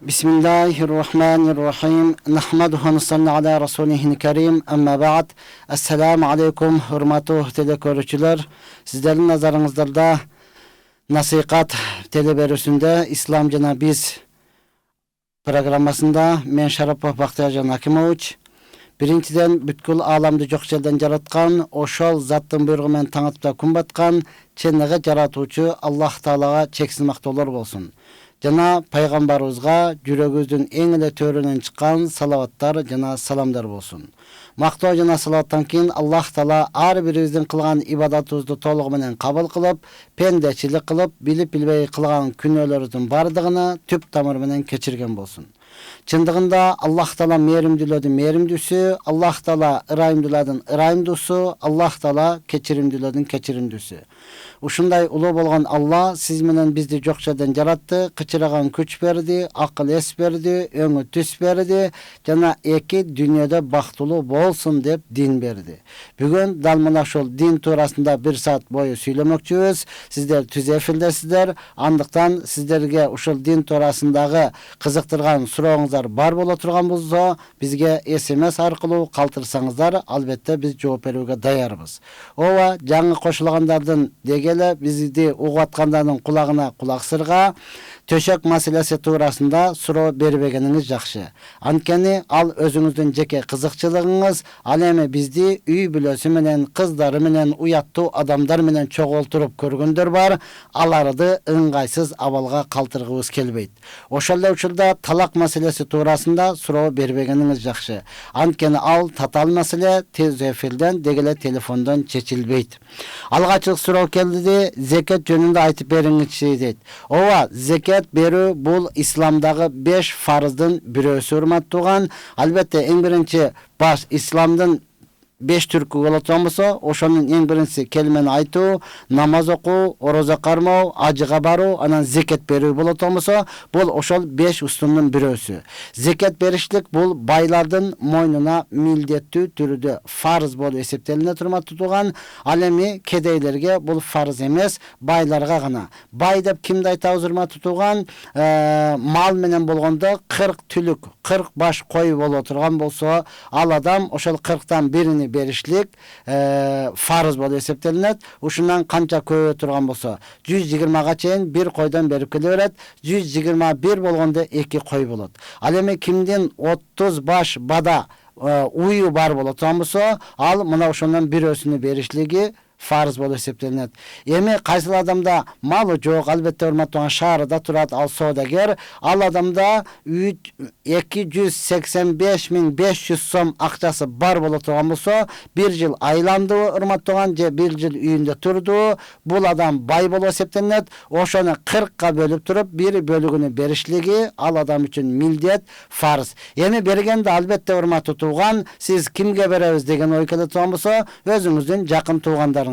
Bismillahirrahmanirrahim. Nahmaduhu ve nusalli ala rasulihil kerim. Amma ba'd. Assalamu alaikum hurmatly teleko'ruvchilar. Sizlerin nazarınızda Nasihat teleberüsünde İslam jana biz programmasında men Şarapov Baxtiyorjon Hakimovich birinchiden бүткүл alamды жок жерден жараткан, ошол заттын буйругу менен таңатып күн баткан, ченнеге жаратуучу Аллах Таалага чексиз мактоолор болсун. Жана пайгамбарыбызга жүрөгүбүздүн эң эле төрүнөн чыккан салаваттар жана саламдар болсун. Мактоо жана салаваттан кийин Аллах Таала ар бирибиздин кылган ибадатыбызды толугу менен кабыл кылып, пендечилик кылып, билип билбей кылган күнөөлөрүбүздүн бардыгына түп тамыр менен кечирген болсун. Чындыгында Аллах Таала мээримдүүлөрдүн мээримдүүсү, Аллах Таала ырайымдуулардын ырайымдуусу, Аллах Таала кечиримдүүлөрдүн кечиримдүүсү. Ушундай улуу болгон Алла сиз менен бизди жок жерден жаратты, кычыраган күч берди, акыл эс берди, өңү түс берди, жана эки дүйнөдө бактылуу болсун деп дин берди. Бүгүн дал мына ошол дин туурасында 1 саат бою сүйлөмөкчүбүз. Сиздер түз эфирдесиздер. Андыктан сиздерге ушул дин туурасындагы кызыктырган сурооңуздар бар боло турган болсо, бизге SMS аркылуу калтырсаңыздар, албетте биз жооп берүүгө даярбыз. Ооба, жаңы кошулгандардын дегеле бизди угуп аткандардын кулагына кулак сырга, төшөк маселеси туурасында суроо бербегениңиз жакшы. Анткени ал өзүңүздүн жеке кызыкчылыгыңыз, ал эми бизди үй бүлөсү менен, кыздары менен, уяттуу адамдар менен чогултуруп көргөндөр бар, аларды ыңгайсыз абалга калтыргыбыз келбейт. Ошол эле учурда талак маселеси туурасында суроо бербегениңиз жакшы. Анткени ал татаал маселе тез эфирден дегеле телефондон чечилбейт. Алгачкы суроо келди, зекет жөнүндө айтып бериңизчи дейт. Ооба, зекет берүү бул исламдагы 5 фарыздын бирөөсү, урматтууган. Албетте эң биринчи баш исламдын 5 түркү боло турган болсо, ошонун эң биринчиси келмени айтуу, намаз окуу, орозо кармоо, ажыга баруу, анан зекет берүү боло турган болсо, бул ошол 5 устундун бирөөсү. Зекет беришлик бул байлардын мойнуна милдеттүү түрдө фарыз болуп эсептелине турган. Ал эми кедейлерге бул фарыз эмес, байларга гана. Бай деп кимди айтабыз, урматтуу туган? Мал менен болгондо 40 түлүк, 40 баш кой боло турган болсо, ал адам ошол 40тан бирини беришлик фарыз болуп эсептелинет. Ушундан канча көбөйө турган болсо, 120га чейин бир койдон берип келе берет. 121 болгондо 2 кой болот. Ал эми кимдин 30 баш бада уyu бар боло турган болсо, ал мына ошондон бирөөсүнү беришлиги фарыз болуп эсептелинет. Эми кайсыл адамда малы жок, албетте урматтуу шаарда турат, ал соодагер, ал адамда 285.500 сом акчасы бар боло турган болсо, 1 жыл айланды, урматтуу же 1 жыл үйүндө турду, бул адам бай болуп эсептелинет. Ошону 40ка бөлүп туруп, бир бөлүгүнү беришлиги ал адам үчүн милдет, фарыз. Эми бергенде албетте урматтуу туган, сиз кимге беребиз деген ой келе турган болсо, өзүңүздүн жакын туугандарыңызга.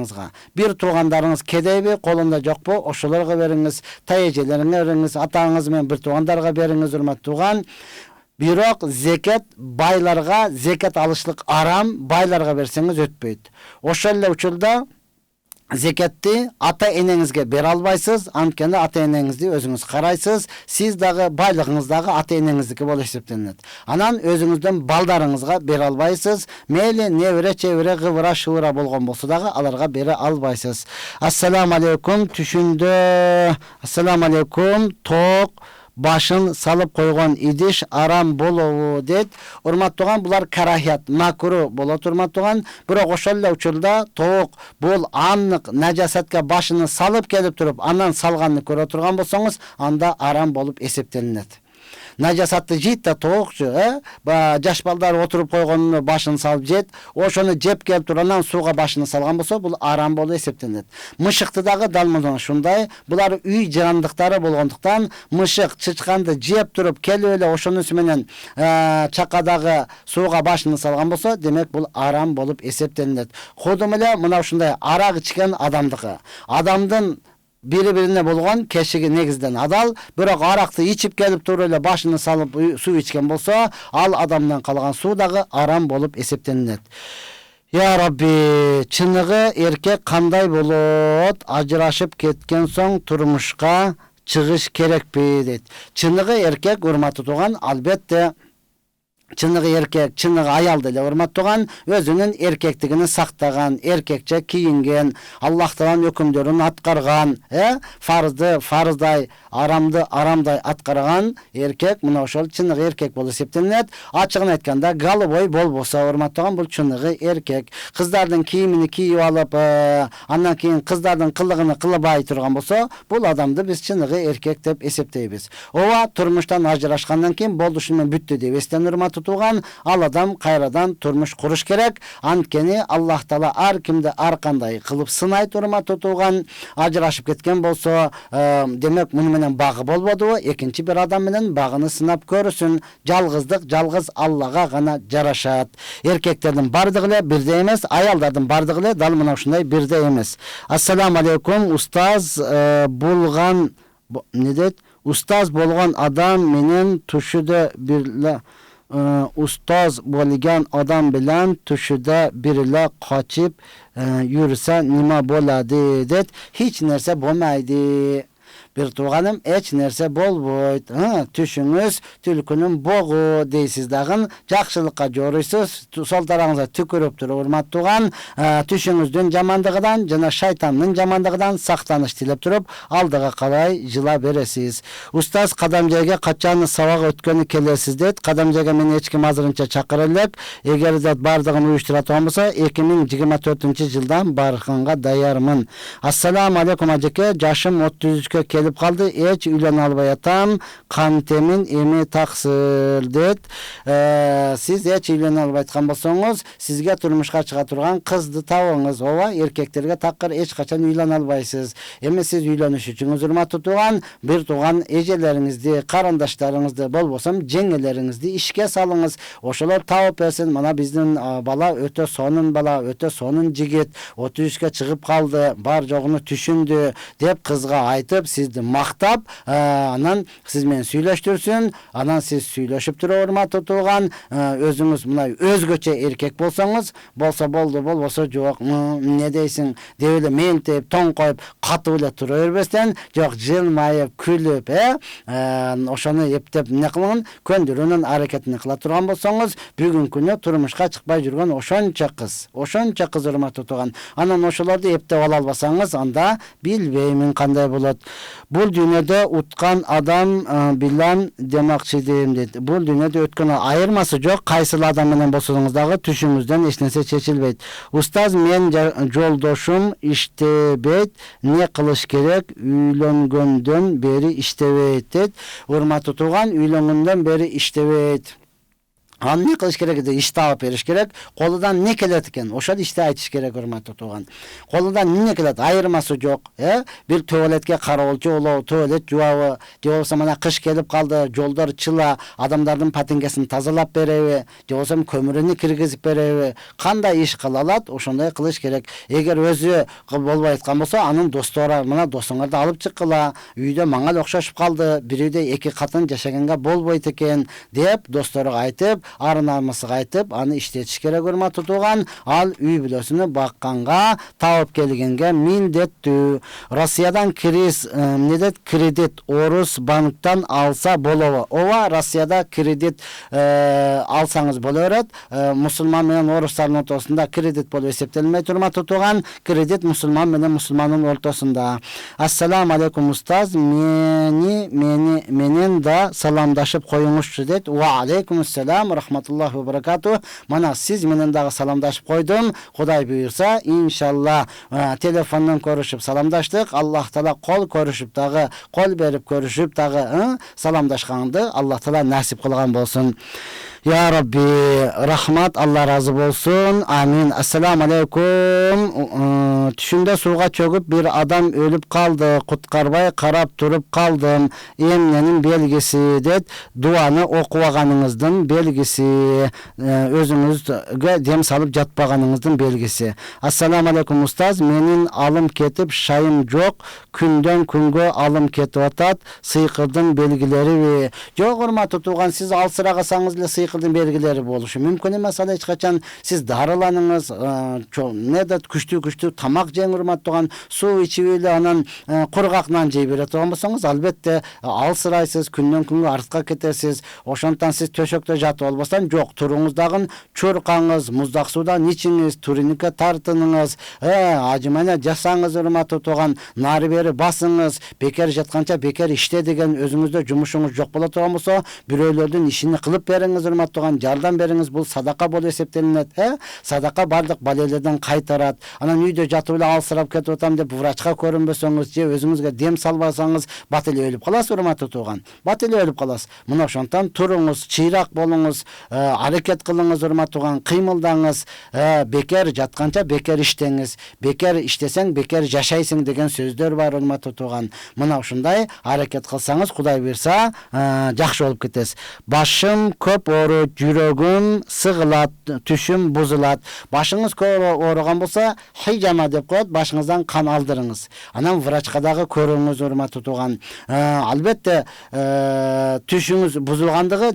Bir туугандарыңыз кедейби, колунда жокпу, ошолорго бериңиз, тайэжелериңе бериңиз, атаңыз менен бир туугандарга бериңиз, урматтуу туган. Бирок зекет байларга, зекет алышлык арам, байларга берсеңиз өтпөйт. Ошол эле учурда зекетти ата-энеңизге бере албайсыз, анткени ата-энеңизди өзүңүз карайсыз, сиз дагы байлыгыңыздагы ата-энеңиздики болуп эсептелинет. Анан өзүңүздүн балдарыңызга бере албайсыз, мейли небере чебере гыбыра шыбыра болгон болсо дагы аларга бере албайсыз. Ассаламу алейкум, түшүндө. Ассаламу алейкум, ток башын салып койгон идиш арам болобу дейт. Урматтууган, булар карахият, макру болот, урматтууган. Бирок ошол эле учурда тоок бул аннык нажасатка башыны салып келип туруп, анан салганды көрө турган болсоңуз, анда арам болуп эсептелинет. Нажасатты жейт да тоокчу, жаш балдар отуруп койгонуна башын салып жейт, ошону жеп келип туруп анан сууга башын салган болсо, бул арам болуп эсептелинет. Мышыкты дагы дал мына ушундай, булар үй жандыктары болгондуктан, мышык чычканды жеп туруп келип эле ошонусу менен чакадагы сууга башын салган болсо, демек бул арам болуп эсептелинет. Кодум эле мына ушундай арак ичкен адамдыкы. Адамдын бири-бирине болгон кешиги негизден адал, бирок аракты ичип келип туруп эле башыны салып суу ичкен болсо, ал адамдан калган суу дагы арам болуп эсептелинет. Я Rabbi, чыныгы эркек кандай болот? Ажырашып кеткен соң турмушка чыгыш керекпи дейт. Чыныгы эркек урматтуу тууган, албетте чыныгы эркек, чыныгы аял деле урматтаган, өзүнүн эркектигин сактаган, эркекче кийинген, Аллах Тааланын өкүмдөрүн аткарган, фарызды фарыздай, арамды арамдай аткарган эркек мына ошол чыныгы эркек болуп эсептелет. Ачыгын айтканда, голубой болбосо урматтаган бул чыныгы эркек. Кыздардын кийимин кийип алып, андан кийин кыздардын кылыгын кылбай турган болсо, бул адамды биз чыныгы эркек деп эсептейбиз. Ооба турмуштан ажырашкандан кийин болду ушуну менен бүттү деп эстенир тутуган, ал адам кайрадан турмуш куруш керек. Анткени Аллах Таала ар кимди ар кандай кылып сынайт тутуган. Ажырашып кеткен болсо, демек муну менен багы болбоду. Экинчи бир адам менен багыны сынап көрүсүн. Жалгыздык жалгыз Аллага гана жарашат. Эркектердин бардыгы эле бирдей эмес, аялдардын бардыгы эле дал мына ушундай бирдей эмес. Ассаламу алейкум, устаз болгон не дейт? Устаз болгон адам менен түшүдө бирле устаз bo'lgan odam bilan tushida birla qochib yursa nima bo'ladi deb hech narsa bo'lmaydi. Bir tuğanım hiç nerse bolboyt. Tüşünüz tülkünün boğu deysiz dağın. Жақшылыққа joruysiz. Sol tarafınıza tükürüp durur. Urmat tuğan. Tüşünüzdün jamandığıdan, jana şaytanın jamandığıdan saqtanış tilep turup, aldığa qalay jıla beresiz. Ustaz Qadamjayga qachon sabaq ötkөнү kelesiz deyt. Qadamjayga meni hech kim azırınca çaqırılak. Eger de bardığını uyuştura olmasa 2024-жылдан barğanга dayarmın. Assalamu aleykum ajeke. Yaşım 33'e kelip kaldı. Hiç üylene albay atam. Kantemin emi taksır deyt. Siz hiç üylene albay atkan bolsoңуз, sizge turmuşka çığa turgan kızdı tavыңыз. Ova erkeklerge takkır hiç kaçan üylene albaysız. Emi siz üyleniş üçün uzurma tutuğan, bir tuğan ecelerinizi, karandaşlarınızdı, bol bolsam cengelerinizdi işke salınız. Oşalar tavıp versin. Mana bizden bala öte sonun bala, öte sonun jigit 33'e çıkıp kaldı. Bar joğunu tüşündü deyip kızga aytıp sizdi maktap, anan siz men süйлөштүрсүн, anan siz süйлöşüp dururma tutuğan, özünüz buna özgöçe erkek bolsanız, bolsa boldu, bolbosa joq, ne deysin, devile men deyip, ton koyup, katı bile turu örbesden, joq jılmayıp, külüp, oşonu eptep ne kılın, köndürünün hareketini kıla turgan bolsanız, bugün günü turmuşka çıkpay жүрген oşonça kız urma tutuğan, anan oşolardı eptep alalbasanız, anda bilbeymin kanday bolat. Bul dünyada utkan adam bilen demakçı deyim dedi. Bul dünyada ötken ayırması yok. Kaysıl adam bilen bolsoňuzdagy tüşüňizden hiç nerse çeçilbeyt. Ustaz men joldoşum iştebeyt. Ne kılış gerek? Üylöngönden beri iştebeyt dedi. Urmatly tuğan üylöngönden beri iştebeyt. Ne kılış gerek de işte alıp veriş gerek. Koludan ne kelet eken? Oşal işte aytiş gerek urmatly tuğan. Koludan ne kelet? Ayırması yok. Bir tuvaletke karavulcu olu, tuvalet juabı. Jolsa mana kış gelip kaldı. Joldar çıla, adamların patingesini tazalap berevi. Jolsam kömürünü kirgizip berevi. Kanday iş kılalat, oşonday kılış gerek. Eger özü bolbay aytkan bolsa, anın dostora, mana dostoňardy alıp çıkıla. Üyde maňal okşaşıp kaldı. Bir üyde iki katın jaşaganga bolboyt eken deyip dostora aytıp, arınarmasıga aytıp, anı işletiş gerek urmatly tuğan. Al üy bilösünü bakkanga, tavıp kelgenge mindettүү. Rossiyadan kredit Orus banktan alsa bolobo. Ova Rossiyada kredit alsanız bolaverat. Musulman menen Orusların ortasında kredit bolup eseptelmey urmatly tuğan. Kredit musulman menen musulmanın ortasında. Assalamu aleykum ustaz. Menen da salamdaşıp koyuңuzчu deyt. Wa aleykumussalam rahmatullahi ve berekatuh. Mana siz menen dagı salamdaşıp koydum. Huday buyursa inşallah telefondan görüşüp salamdaştık. Allah Taala kol görüşüp dagı, kol berip görüşüp dagı salamdaşkandı. Allah Taala nasip kılgan bolsun. Ya Rabbi rahmat, Allah razı olsun. Amin. Assalamu aleykum. Tüşünde suğa çöküp bir adam ölüp kaldı. Kutkarbay karap durup kaldım. Emnenin belgisi de duanı okuvaganınızdan belgisi. Özünüzge dem salıp jatpaganınızdan belgisi. Assalamu aleykum ustaz. Menin alım ketip şayım yok. Künden künge alım ketip atat. Sıykırdın belgileri ve yok urmatly tuğan, siz alsıragasanız ile сыйкылдын белгилери болушу мүмкүн эмес. Ал эч качан сиз дарыланыңыз, күчтүү тамак жең, урматтаган суу ичип эле анан кургак нан жей бере турган болсоңуз, албетте алсырайсыз, күндөн күнгө артка кетесиз. Ошондон сиз төшөктө жатып албастан жок, туруңуз дагы чуркаңыз, муздак суудан ичиңиз, турникке тартыныңыз, ажымана жасаңыз, урматтуу тууган, нары бери басыңыз. Бекер жатканча бекер иште деген өзүңүздө жумушуңуз жок боло турган болсо, бирөөлөрдүн ишини кылып бериңиз, урматтуу тууган, жардам бериңиз. Бул садака болуп эсептелинет. Садака бардык балелерден кайтарат. Анан үйдө жатып эле алсырап кетип атам деп врачка көрүнбөсөңүз же өзүңүзгө дем салбасаңыз, бат эле өлүп каласыз, урматтуу тууган. Бат эле өлүп каласыз. Мына ошондон туруңуз, чыйрак болуңуз, аракет кылыңыз, урматтуу тууган, кыймылдаңыз. Бекер жатканча бекер иштеңиз. Бекер иштесең бекер жашайсың деген сөздөр бар, урматтуу тууган. Мына ушундай аракет кылсаңыз, Кудай буйрса, жакшы болуп кетесиз. Башым көп ооруйт, жүрөгүм сыгылат, түшүм бузулат. Башыңыз көп ооруган болсо, хижама деп коет, башыңыздан кан алдырыңыз. Анан врачка дагы көрүңүз, урматтуу тууган. Албетте, түшүңүз бузулгандыгы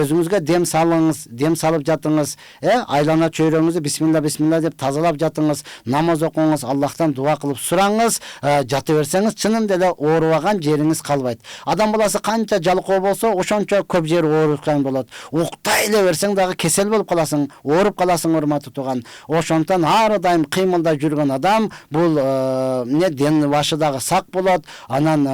өзүңүзгө дем салыңыз, дем салып жатыңыз. Айлана чөйрөңүздү бисмилла деп тазалап жатыңыз. Намаз окуңуз, Аллахтан дуа кылып сураңыз. Жатып берсеңиз, чынында эле оорубаган жериңиз калбайт. Адам баласы канча жалкоо болсо, ошончо көп жери оорукан болот. Уктай эле берсең дагы кесел болуп каласың, ооруп каласың, урматтуу тууган. Ошондон ар дайым кыймылда жүргөн адам бул ден башы дагы сак болот. Анан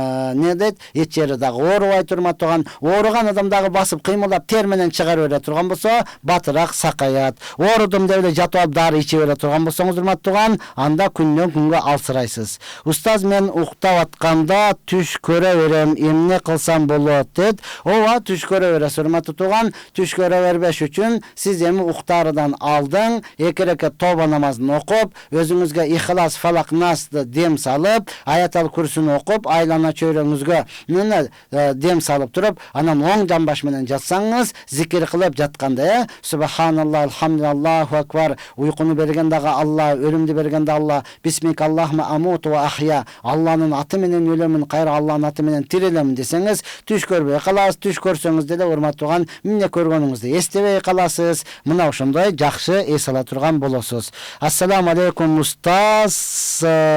эч жери дагы оорубайт, урматтуу тууган. Ооруган адам дагы басып кыймылдап тер менен чыгарып бере турган болсо, батыраак сакаят. Оорудум деп эле жатып алып дары ичип бере турган болсоңуз, урматтуу тууган, анда күндөн күнгө алсырайсыз. Устаз, мен уктап атканда түш көрө берем, эмне кылсам болот дейт. Ооба, түш көрө бересиз, урматтуу тууган. Түш көрө бербеш үчүн сиз эми уктаардан алдың 2 рекат тоба намазын окуп, өзүңүзгө Ихлас, Фалак, Насты дем салып, Аятал Курсуну окуп, айлана чөйрөңүзгө дем салып туруп, анан оң жамбаш менен жатсаңыз, зикир кылып жатканда, Субханаллах, Алхамдулиллах, Аллаху акбар, уйкуну берген дагы Алла, өлүмдү берген да Алла, Бисмик Аллахума амуту ва ахья, Алланын аты менен өлөмүн, кайра Алланын аты менен тирилемин десеңиз, түш көрбөй каласыз. Түш көрсөңүз деле, урматтуу тууган, эмне көргөнүңүздү эстебей каласыз. Мына ошондой жакшы эс ала турган болосуз. Ассаламу алейкум устаз,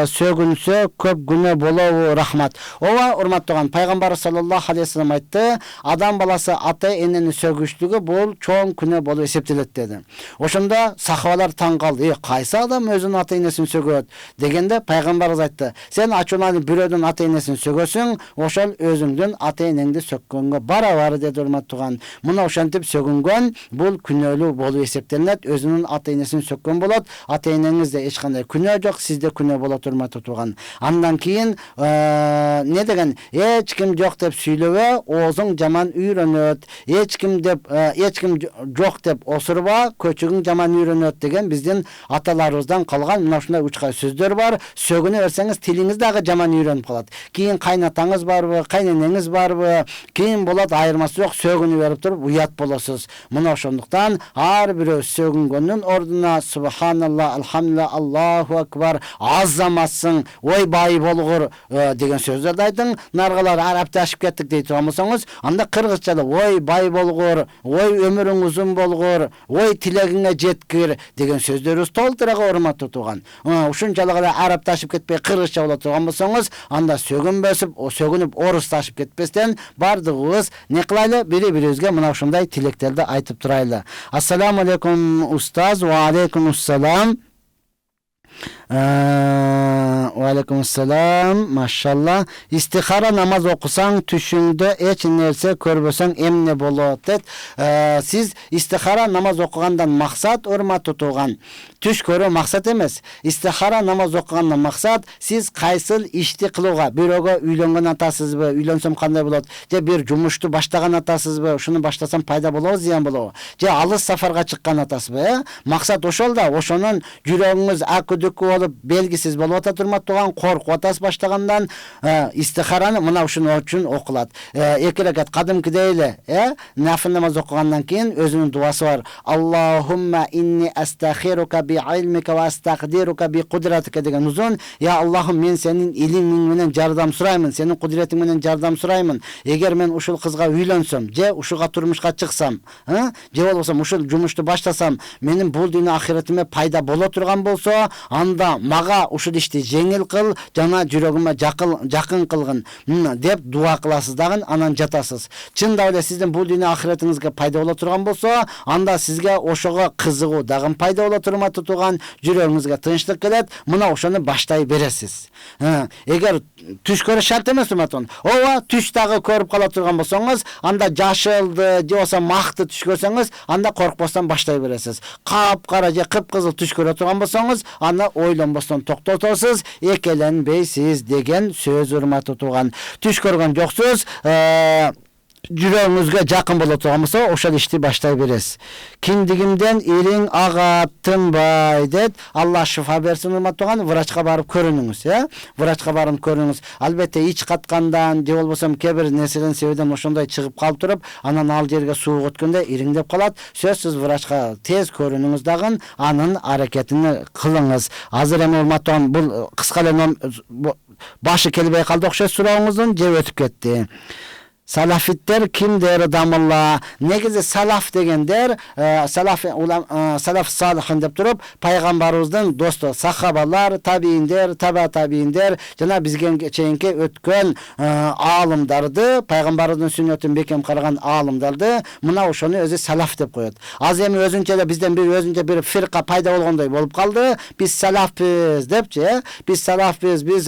сөгүнсө көп күнөө болобу, рахмат. Ооба, урматтуу тууган, пайгамбар саллаллаху алейхи вассалам айтты, адам баласы ата энени сөгүштүгү бул чоң күнөө болуп эсептелет деди. Ошондо сахабалар таң калды. Кайсы адам өзүнүн ата энесин сөгөт дегенде пайгамбарыбыз айтты, сен ачууланып бирөөдүн ата энесин сөгөсүң, ошол өзүңдүн ата энеңди сөккөнгө барабар деди, урматтуу тууган. Мына ошентип сөгүнгөн бул күнөөлүү болуп эсептелет. Өзүнүн ата энесин сөккөн болот. Ата энеңизде эч кандай күнөө жок, сизде күнөө болот, урматтуу тууган. Андан кийин не деген, эч ким жок деп сүйлөбө, оозуң жаман үйрөнөт. Эч ким жок деп осурба, көчүгүң жаман үйрөнөт деген биздин аталарыбыздан калган мына ушундай учкай сөздөр бар. Сөгүнө берсеңиз, тилиңиз дагы жаман үйрөнүп калат. Кийин кайнатаңыз барбы, кайненеңиз барбы, кийин болот, айырмасы жок, сөгүнүп берип туруп уят болосуз. Мына ошондуктан ар бирөө сөгүнгөндүн ордуна Субханаллах, Алхамдулиллах, Аллаху акбар, азаматсың, ой бай болгур деген сөздөрдү айтың. Наргалар арапча ашып кеттик дейт турган болсоңуз, анда кыргызчада ой бай болгур, ой өмүрүң узун болгур, ой тилегиңе жеткир деген сөздөрүбүз толтурага, урматтуу тууган. Ушунчалык эле арапча ашып кетпей кыргызча боло турган болсоңуз, анда сөгүнүп орусча ашып кетпестен бардыгыбыз не кылайлы, бири-бирибизге мына ушундай тилектерди айтып турайлы. Ассаламу алейкум устаз. Ва алейкум ассалам. Алейкум ассалам. Машалла. Истихара намаз окусаң, түшүңдө эч нерсе көрбөсөң эмне болот дейт. Сиз истихара намаз окугандан максат, урматтуу тууган, түш көрүү максат эмес. Истихара намаз окугандан максат, сиз кайсыл ишти кылууга, бирөөгө үйлөнгөн атасызбы, үйлөнсөм кандай болот, же бир жумушту баштаган атасызбы, ушуну баштасам пайда болобу, зыян болобу, же алыс сафарга чыккан атасызбы, максат ошол да, ошонун жүрөгүңүз акы дүкү болуп белгисиз болуп атат урматтуу, коркуп атасыз баштагандан, истихараны мына ушуну үчүн окулат. 2 ракат кадимкидей эле, нафил намаз окугандан кийин өзүнүн дуасы бар. Аллахумма инни астахирука би илмика ва астакдирука би кудратика деген узун. Я Аллахым, мен сенин илимиң менен жардам сураймын, сенин кудретиң менен жардам сураймын. Эгер мен ушул кызга үйлөнсөм, же ушуга турмушка чыксам, же болбосо ушул жумушту баштасам, менин бул дүйнө ахиретиме пайда боло турган болсо, анда мага ушул ишти жеңил кыл, жана жүрөгүмө жакын кылгын деп дуа кыласыз дагы, анан жатасыз. Чындап эле сиздин бул дүйнө ахиретиңизге пайда боло турган болсо, анда сизге ошого кызыгуу дагы пайда боло турматы турган, жүрөгүңүзгө тынчтык келет, мына ошону баштай бересиз. Эгер түш көрүш шарт эмес урматтуу, ооба түш дагы көрүп кала турган болсоңуз, анда жашылды же болбосо макты түш көрсөңүз, анда коркпостон баштай бересиз. Капкара же кыпкызыл түш көрө турган болсоңуз, аны ойлонбостон токтотосуз, экеленбейсиз деген сөз урматтуу туган. Түш көргөн жоксуз, жүрөгүңүзгө жакын боло турган болсо, ошол ишти баштай бересиз. Киндигимден ириң агат, тынбай дейт. Алла шифа берсин урматтуу, врачка барып көрүнүңүз, врачка барып көрүнүңүз. Албетте ич каткандан же болбосо кээ бир нерседен себебден ошондой чыгып калып туруп, анан ал жерге суук өткөндө ириңдеп калат. Сөзсүз врачка тез көрүнүңүз дагы, анын аракетин кылыңыз. Азыр эми урматтуу, бул кыска эле башы келбей калды окшойт сурооңуздун, же өтүп кетти. Салафиттер кимдер дамылла? Негизи салаф дегендер, салаф салихин деп туруп, пайгамбарыбыздын досту, сахабалар, табииндер, таба табииндер, жана бизге чейинки өткөн аалымдарды, пайгамбарыбыздын сүннөтүн бекем караган аалымдарды, мына ошону өзү салаф деп коет. Аз эми өзүнчө эле бизден өзүнчө бир фирка пайда болгондой болуп калды. Биз салафпыз депчи, биз салафпыз, биз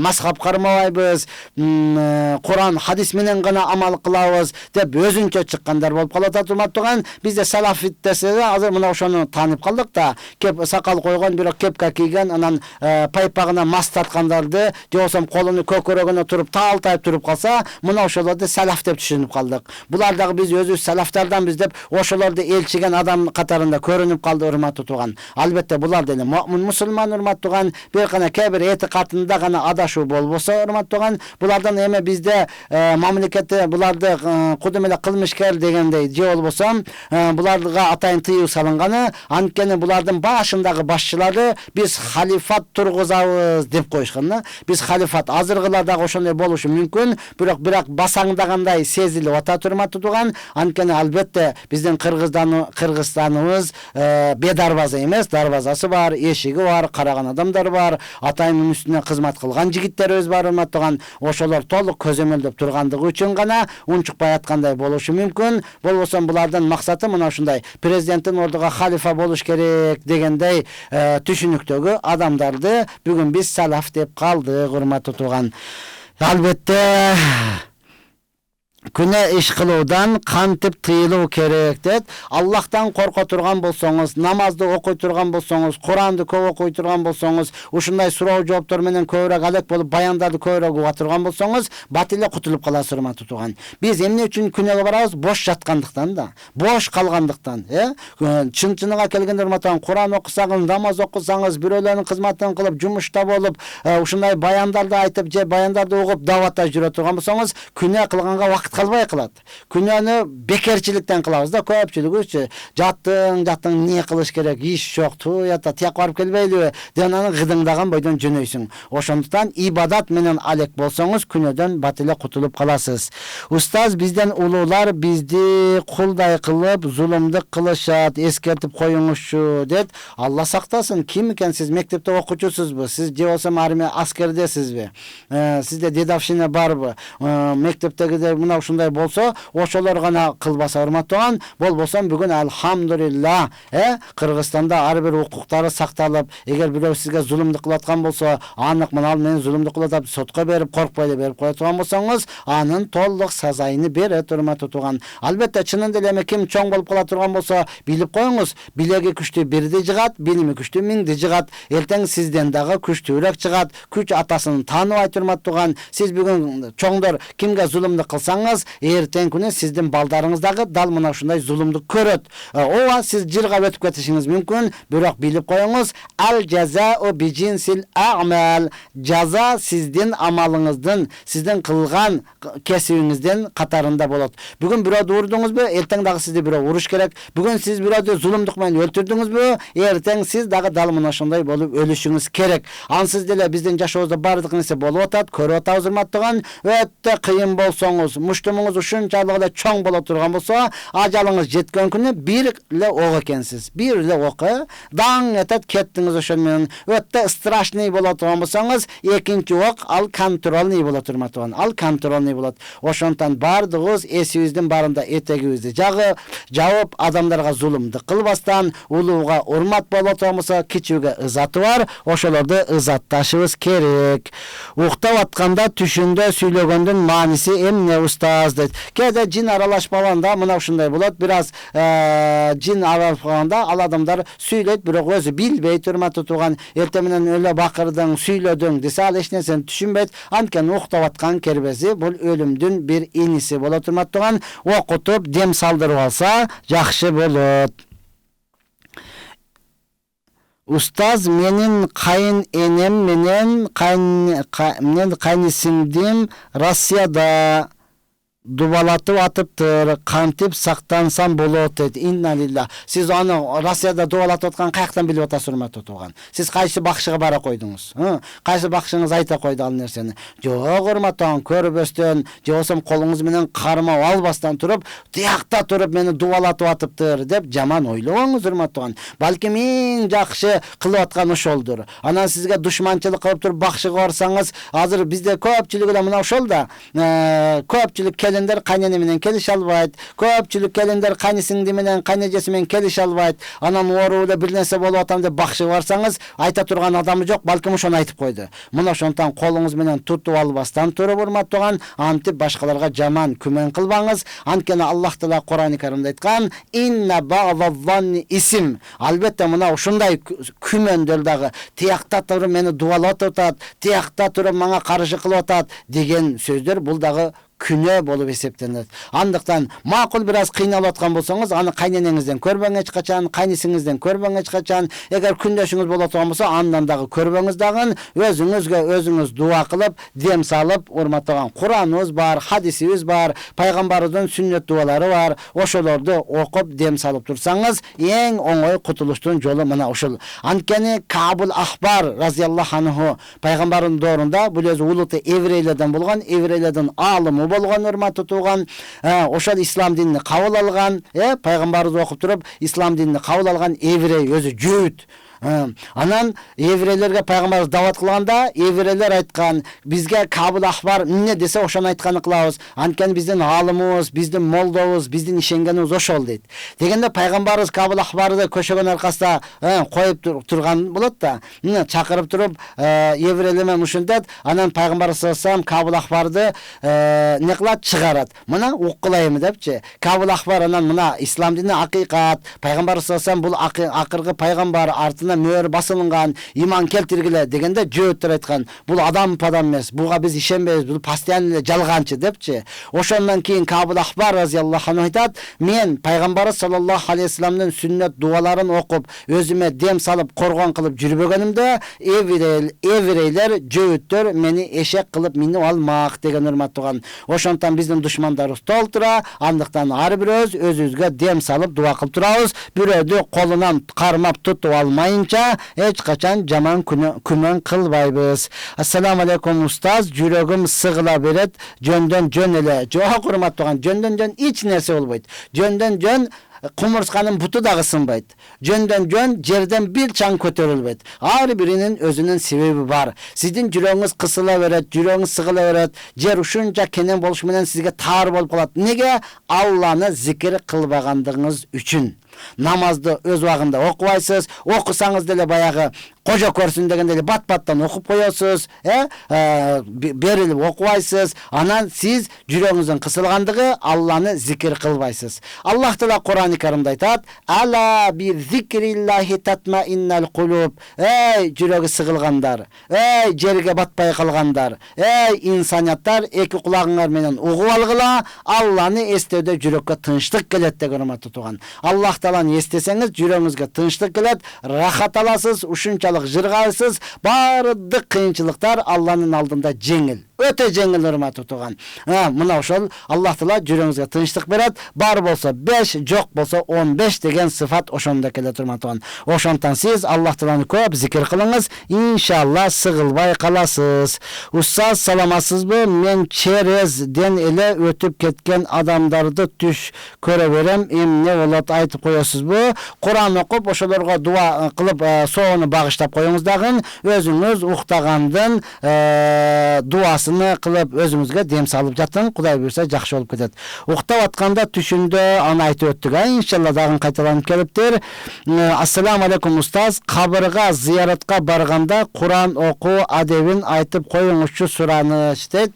мазхаб кармабайбыз, Куран, хадис менен гана амал кылабыз деп өзүнчө чыккандар болуп калат атат. Бизде салафит десе, азыр мына ошону таанып калдык да, кеп сакал койгон, бирок кепка кийген, анан пайпагына мас таткандарды, же болсо колуну көкөрөгүнө туруп таалтайып туруп калса, мына ошолорду салаф деп түшүнүп калдык. Булар дагы биз өзүбүз салафтарданбыз деп ошолорду элчиген адам катарында көрүнүп калды урматтуу туган. Албетте булар деле муъмин мусулман урматтуу туган, бир гана кээ бир этикатында гана адашуу болбосо урматтуу туган, булардан эми бизде мамлекетте буларды кудум эле кылмышкер дегендей, же болбосо буларга атайын тыюу салынганы, анткени булардын башындагы башчылары биз халифат тургузабыз деп коюшкан. Биз халифат, азыркылар дагы ошондой болушу мүмкүн, бирок басаңдагандай сезилип атат урматтуу туган. Анткени албетте биздин Кыргызстаныбыз бедарбаза эмес, дарбазасы бар, эшиги бар, караган адамдар бар, атайын үстүнө кызмат кылган жигиттерибиз бар урматтуу туган. Ошолор толук көзөмөлдөп тургандыгы үчүн гана унчукпай аткандай болушу мүмкүн. Болбосо булардын максаты мына ушундай, президенттин ордуга халифа болуш керек дегендей түшүнүктөгү адамдарды бүгүн биз салаф деп калдык урматтуу туган. Албетте күнә иш кылуудан кантип тыйылуу керек дейт. Аллахтан корко турган болсоңуз, намазды окуй турган болсоңуз, Куранды көп окуй турган болсоңуз, ушундай суроо жооптор менен көбүрөөк алек болуп баяндарды көбүрөөк уга турган болсоңуз, бат эле кутулуп каласыз урматтуу туган. Биз эмне үчүн күнөөгө барабыз? Бош жаткандыктан да, бош калгандыктан, чын-чыныга келгенде урматтуу, Куран окусаңыз, намаз окусаңыз, бирөөлөрдүн кызматын кылып, жумушта болуп, ушундай баяндарды айтып, же баяндарды угуп, даватта жүрө турган болсоңуз, күнөө кылганга вакыт калбай калат. Күнөөнү бекерчиликтен кылабыз да, көпчүлүгү жаттың не кылыш керек, иш жок, туята тияк барып келбейлиби деген анан гыдыңдаган бойдон жөнөйсүң. Ошондуктан ибадат менен алек болсоңуз, күнөөдөн бат эле кутулуп каласыз. Устаз, бизден улуулар бизди кулдай кылып, зулумдук кылышат, эскертип коюңузчу дейт. Алла сактасын. Ким экен сиз? Мектепте окуучусузбу? Сиз же болсо армия аскердесизби? Сизде дедовщина барбы? Мектептегидей мына ушундай болсо, ошолор гана кылбаса урматтуу туган, болбосо бүгүн алхамдулилла, Кыргызстанда ар бир укуктары сакталып, эгер бирөө сизге зулумдук кылып аткан болсо, анык мына мен зулумдук кылып атып, сотко берип, коркпой эле берип кое турган болсоңуз, анын толук сазайын берет урматтуу туган. Албетте чынында эле ким чоң болуп кала турган болсо, билип коюңуз, билеги күчтүү бирди жыгат, билими күчтүү миңди жыгат. Эртең сизден дагы күчтүүрөөк жыгат. Күч атасын тааныбайт урматтуу туган. Сиз бүгүн чоңдор кимге зулумдук кылсаңыз, болсаңыз, эртең күнү сиздин балдарыңыз дагы дал мына ушундай зулумду көрөт. Ооба сиз жырга өтүп кетишиңиз мүмкүн, бирок билип коюңуз, ал жазау bijinsil a'mal. Жаза сиздин амалыңыздын, сиздин кылган кесибиңиздин катарында болот. Бүгүн бирөөдү урдуңузбу, эртең дагы сизди бирөө уруш керек. Бүгүн сиз бирөөдү зулумдук менен өлтүрдүңүзбү, эртең сиз дагы дал мына ошондой болуп өлүшүңүз керек. Ансыз деле биздин жашообузда бардык нерсе болуп атат, көрүп атабыз урматтаган. Өтө кыйын болсоңуз, муштумуңуз ушунчалык эле чоң боло турган болсо, ажалыңыз жеткен күнү бир эле ок экенсиз. Бир эле ок, даң этет кеттиңиз ошол менен. Өтө страшный боло турган болсоңуз, экинчи ок ал контрольный боло турматыган. Ал контрольный болот. Ошондон бардыгыбыз эсибиздин барында этегибизди жабып, адамдарга зулумду кылбастан, улууга урмат боло турган болсо, кичүүгө ызаты бар, ошолорду ызатташыбыз керек. Уктап атканда түшүндө сүйлөгөндүн мааниси эмне устаз дейт. Кээде жин аралашпаганда мына ушундай болот. Бираз жин аралашпаганда ал адамдар сүйлөйт, бирок өзү билбейт, урматтуу турган. Эртең менен эле бакырдың, сүйлөдүң десе, ал эч нерсени түшүнбөйт. Анткени уктап аткан кербези бул өлүмдүн бир иниси боло турмат турган. Окутуп, дем салдырып алса жакшы болот. Устаз, менин кайын энем менен кайнисиңдим Россияда дубалатып атыптыр. Кантип сактансам болот дейт. Инна лилла. Сиз аны Россияда дубалатып аткан каяктан билип атасыз, урматтуу турган? Сиз кайсы бакчыга бара койдуңуз? Кайсы бакчыңыз айта койду ал нерсени? Жок, урматтуу, көрбөстөн, же болсом колуңуз менен кармап албастан туруп, тиякта туруп мени дубалатып атыптыр деп жаман ойлобоңуз, урматтуу. Балким эң жакшы кылып аткан ошолдур. Анан сизге душманчылык кылып туруп бакчыга барсаңыз, азыр бизде көпчүлүк эле мына ошол да. Көпчүлүк келиндер кайнене менен келише албайт. Көпчүлүк келиндер кайнысиңди менен кайнежеси менен келише албайт. Анан оору эле бир нерсе болуп атам деп бакчыга барсаңыз, айта турган адамы жок, балким ошону айтып койду. Мына ошондон колуңуз менен тутуп албастан туруп, урматтууган, антип башкаларга жаман күмөн кылбаңыз. Анткени Аллах Таала Кур'ан-ы Каримде айткан: "Инна бa'даз-занни исм". Албетте мына ушундай күмөндөр дагы тиякта туруп мени дубалатып атат, тиякта туруп мага каршы кылып атат деген сөздөр бул дагы күнөө болуп эсептелет. Андыктан макул бир аз кыйналып аткан болсоңуз, аны кайненеңизден көрбөң эч качан, кайнысыңыздан көрбөң эч качан. Эгер күндөшүңүз боло турган болсо, андан дагы көрбөңүз дагы, өзүңүзгө өзүңүз дуа кылып, дем салып, урматтаган Кураныбыз бар, хадисибиз бар, пайгамбарыбыздын сүннөт дуалары бар. Ошолорду окуп, дем салып турсаңыз, эң оңой кутулуштун жолу мына ушул. Анткени Кабул Ахбар разияллаху анху пайгамбардын доорунда бул өзү улуты еврейлерден болгон, еврейлердин алымы болгон, урматтуу турган, ошол ислам динини кабыл алган, пайгамбарыбыз окуп туруп ислам динини кабыл алган еврей өзү Жүйүт. Анан еврейлерге пайгамбарыбыз дават кылганда, еврейлер айткан: "Бизге Кабыл Ахбар эмне десе ошону айтканды кылабыз. Анткени биздин алымыбыз, биздин молдобуз, биздин ишенгенибиз ошол" дейт. Дегенде пайгамбарыбыз Кабыл Ахбарды көшөгөн аркасында коюп турган болот да. Чакырып туруп, еврейлер менен ушунтет. Анан пайгамбарыбыз саллаллаху алейхи Кабыл Ахбарды не кылат, чыгарат. Мына уккылайм депчи. Кабыл Ахбар анан мына ислам дини акыйкат, пайгамбарыбыз саллаллаху алейхи бул акыркы пайгамбар, артына мөөр басылган, иман келтиргиле дегенде Жөөттөр айткан: "Бул адам падам эмес, буга биз ишенбейбиз, бул постоянно эле жалганчы" депчи. Ошондон кийин Кабыл Ахбар разияллаху анху айтат: "Мен пайгамбарыбыз саллаллаху алейхи вассаламдын сүннөт дуаларын окуп, өзүмө дем салып, коргон кылып жүрбөгөнүмдө, еврейлер, Жөөттөр мени эшек кылып минип алмак" деген, урматтууган. Ошондон биздин душмандарыбыз толтура, андыктан ар бирөөбүз өзүбүзгө дем салып дуа кылып турабыз. Бирөөдү колунан кармап тутуп алмайынча эч качан жаман күмөн кылбайбыз. Ассаламу алейкум устаз, жүрөгүм сыгыла берет, жөндөн жөн эле. Жок, урматтууган, жөндөн жөн эч нерсе болбойт. Жөндөн жөн кумурсканын буту дагы сынбайт. Жөндөн жөн жерден бир чаң көтөрүлбөйт. Ар биринин өзүнүн себеби бар. Сиздин жүрөгүңүз кысыла берет, жүрөгүңүз сыгыла берет, жер ушунча кенен болушу менен сизге таар болуп калат. Неге? Алланы зикир кылбагандыгыңыз үчүн. Намазды өз убагында окубайсыз, окусаңыз деле баягы кожо көрсүн дегенде эле бат-баттан окуп коесуз, берилип окубайсыз. Анан сиз жүрөгүңүздүн кысылгандыгы Алланы зикир кылбайсыз. Аллах Таала Кур'ан-ы Каримде айтат: "Ала би зикриллахи татмаиннал кулуб". Эй жүрөгү сыгылгандар, эй жерге батпай калгандар, эй инсанияттар, эки кулагыңар менен угуп алгыла, Алланы эстөөдө жүрөккө тынчтык келет деген урматтуу тууган. Аллах Тааланы эстесеңиз, жүрөгүңүзгө тынчтык келет, рахат аласыз, ушунчалык жыргайсыз, бардык кыйынчылыктар Алланын алдында жеңил. Өтө жеңил урматтуу тууган. Мына ошол Аллах Таала жүрөгүңүзгө тынчтык берет. Бар болсо 5, жок болсо 15 деген сыфат ошондо келет урматтуу тууган. Ошондон сиз Аллах Тааланы көп зикир кылыңыз, иншалла сыгылбай каласыз. Устаз, саламатсызбы? Мен черезден эле өтүп кеткен адамдарды түш көрө берем. Эмне болот айтып коесузбу? Кур'ан окуп, ошолорго дуа кылып, соону багыштап коюңуз дагы, өзүңүз уктагандын дуасын кылып өзүңүзгө дем салып жатың, Кудай буйрса жакшы болуп кетет. Уктап атканда түшүндө аны айтып өттүк, иншалла дагы кайталанып келиптир. Ассаламу алейкум устаз, кабырга зыяратка барганда Кур'ан окуу адебин айтып коюңузчу сураныш дейт.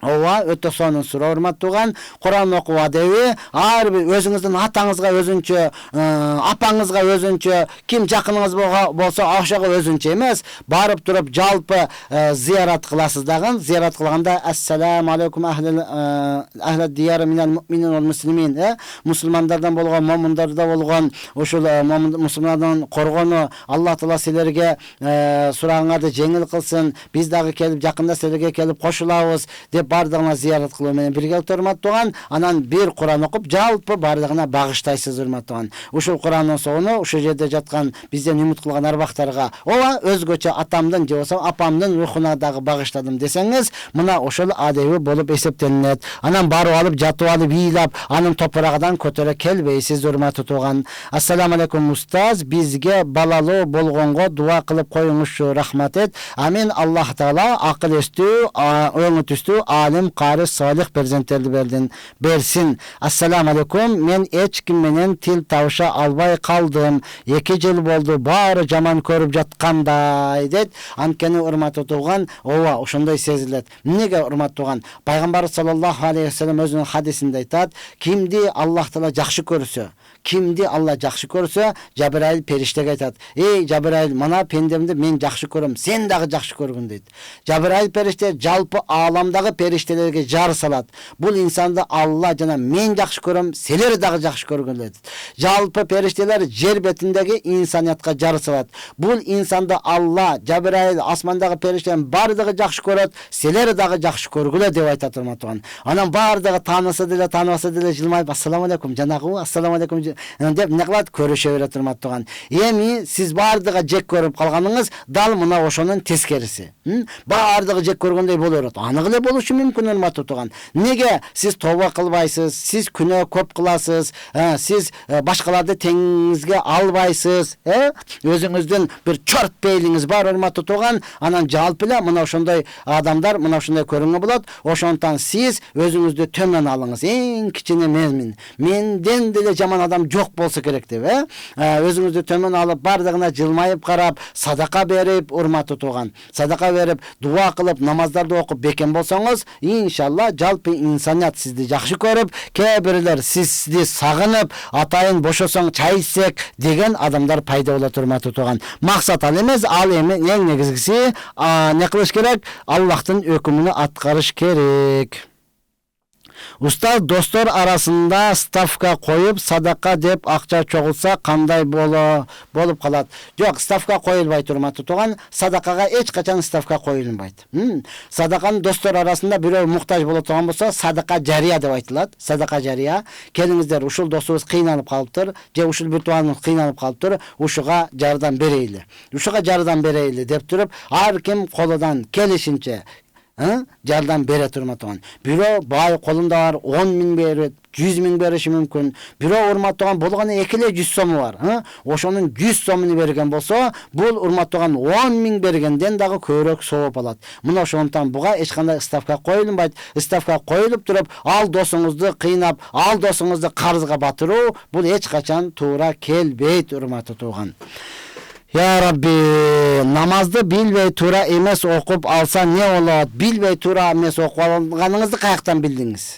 Ооба, өтө сонун суроо урматтууган. Кур'ан окуу адеби ар бир өзүңүздүн атаңызга өзүнчө, апаңызга өзүнчө, ким жакыныңыз болсо ошого өзүнчө эмес, барып туруп жалпы зыярат кыласыз дагы. Зыярат кылганда ассаламу алейкум ахлад дияр минал муъминин вал муслимин, мусулмандардан болгон, момундарда болгон, ушул мусулмандардын коргону Аллах Таала силерге сурагыңарды жеңил кылсын. Биз дагы келип жакында силерге келип кошулабыз деп бардыгына зыярат кылуу менен бирге урматтууган. Анан бир Кур'ан окуп, жалпы бардыгына багыштайсыз урматтууган. Ушул Кур'андын соonu ушул жерде жаткан бизден үмүт кылган арбактарга, ооба, өзгөчө атамдын же болсо апамдын рухуна дагы багыштадым десеңиз, мына ошол адеби болуп эсептелинет. Анан барып алып, жатып алып, ыйлап, анын топурагынан көтөрө келбейсиз урматтуу тууган. Ассаламу алейкум устаз, бизге балалуу болгонго дуа кылып коюңузчу, рахмат эт. Амин. Аллах Таала акыл эстүү, өңү түстүү, алим, кары, салих перзенттерди берсин. Ассаламу алейкум. Мен эч ким менен тил табыша албай калдым. 2 жыл болду, баары жаман көрүп жаткандай дейт. Анткени урматтуу тууган, ооба, ошондой сезилет. Эмнеге урматтуу тууган? Пайгамбар саллаллаху алейхи ва саллям өзүнүн хадисинде айтат: кимди Аллах Таала жакшы көрсө, кимди Алла жакшы көрсө, Жабраил периштеге айтат: "Эй Жабраил, мана пендемди мен жакшы көрөм, сен дагы жакшы көргүн" дейт. Жабраил периште жалпы ааламдагы периштелерге жар салат. Бул инсанды Алла жана мен жакшы көрөм, силер дагы жакшы көргүн дейт. Жалпы периштелер жер бетиндеги инсаниятка жар салат. Бул инсанды Алла, Жабраил, асмандагы периштелер бардыгы жакшы көрөт, силер дагы жакшы көргүлө деп айтат урматтууган. Анан бардыгы тааныса деле, тааныбаса деле жылмайып ассаламу алейкум, жанагы ассаламу алейкум деп эмне кылат, көрүшө берет урматтууган. Эми сиз бардыгы жек көрүп калганыңыз дал мына ошонун тескериси. Бардыгы жек көргөндөй боло берет. Анык эле болушу мүмкүн урматтуу тууган. Неге сиз тооба кылбайсыз, сиз күнөө көп кыласыз, сиз башкаларды теңизге албайсыз, өзүңүздүн бир чорт пейлиңиз бар урматтуу тууган. Анан жалпы эле мына ошондой адамдар, мына ошондой көрүнгө болот. Ошондон сиз өзүңүздү төмөн алыңыз. Эң кичине менден деле жаман адам жок болсо керек деп, өзүңүздү төмөн алып, бардыгына жылмайып карап, садака берип, урматтуу тууган, садака берип, дуа кылып, намаздарды окуп бекен болсоңуз, иншалла жалпы инсаният сизди жакшы көрүп, кээ бирлер сизди сагынып, атайын бошосоң чай ичсек деген адамдар пайда болот урматтуу тууган. Максат ал эмес, ал эми эң негизгиси не кылыш керек? Аллахтын өкүмүнү аткарыш керек. Устаз, достор арасында ставка коюп, садака деп акча чогулса кандай болуп калат? Жок, ставка коюлбайт урматтуу тууган. Садакага эч качан ставка коюлбайт. Садаканы достор арасында бирөө муктаж боло турган болсо, садака жария деп айтылат. Садака жария. Келиңиздер, ушул досубуз кыйналып калыптыр, же ушул бир тууганыбыз кыйналып калыптыр, ушуга жардам берейли. Ушуга жардам берейли деп туруп, ар ким колунан келишинче жардам берет урматтаган. Бирөө бай колунда бар 10 миң берет, 100 миң бериши мүмкүн. Бирөө урматтаган болгону 100 сому бар. Ошонун 100 сомун берген болсо, бул урматтаган 10 миң бергенден дагы көбүрөөк сооп алат. Мына ошондон буга эч кандай ставка коюлбайт. Ставка коюлуп туруп, ал досуңузду кыйнап, ал досуңузду карызга батыруу бул эч качан туура келбейт, урматтуу тууган. Ya Rabbi, namazды bilbey тура эмес окуп алса не болот? Билбей тура эмес окуп алганыңызды каяктан билдиңиз?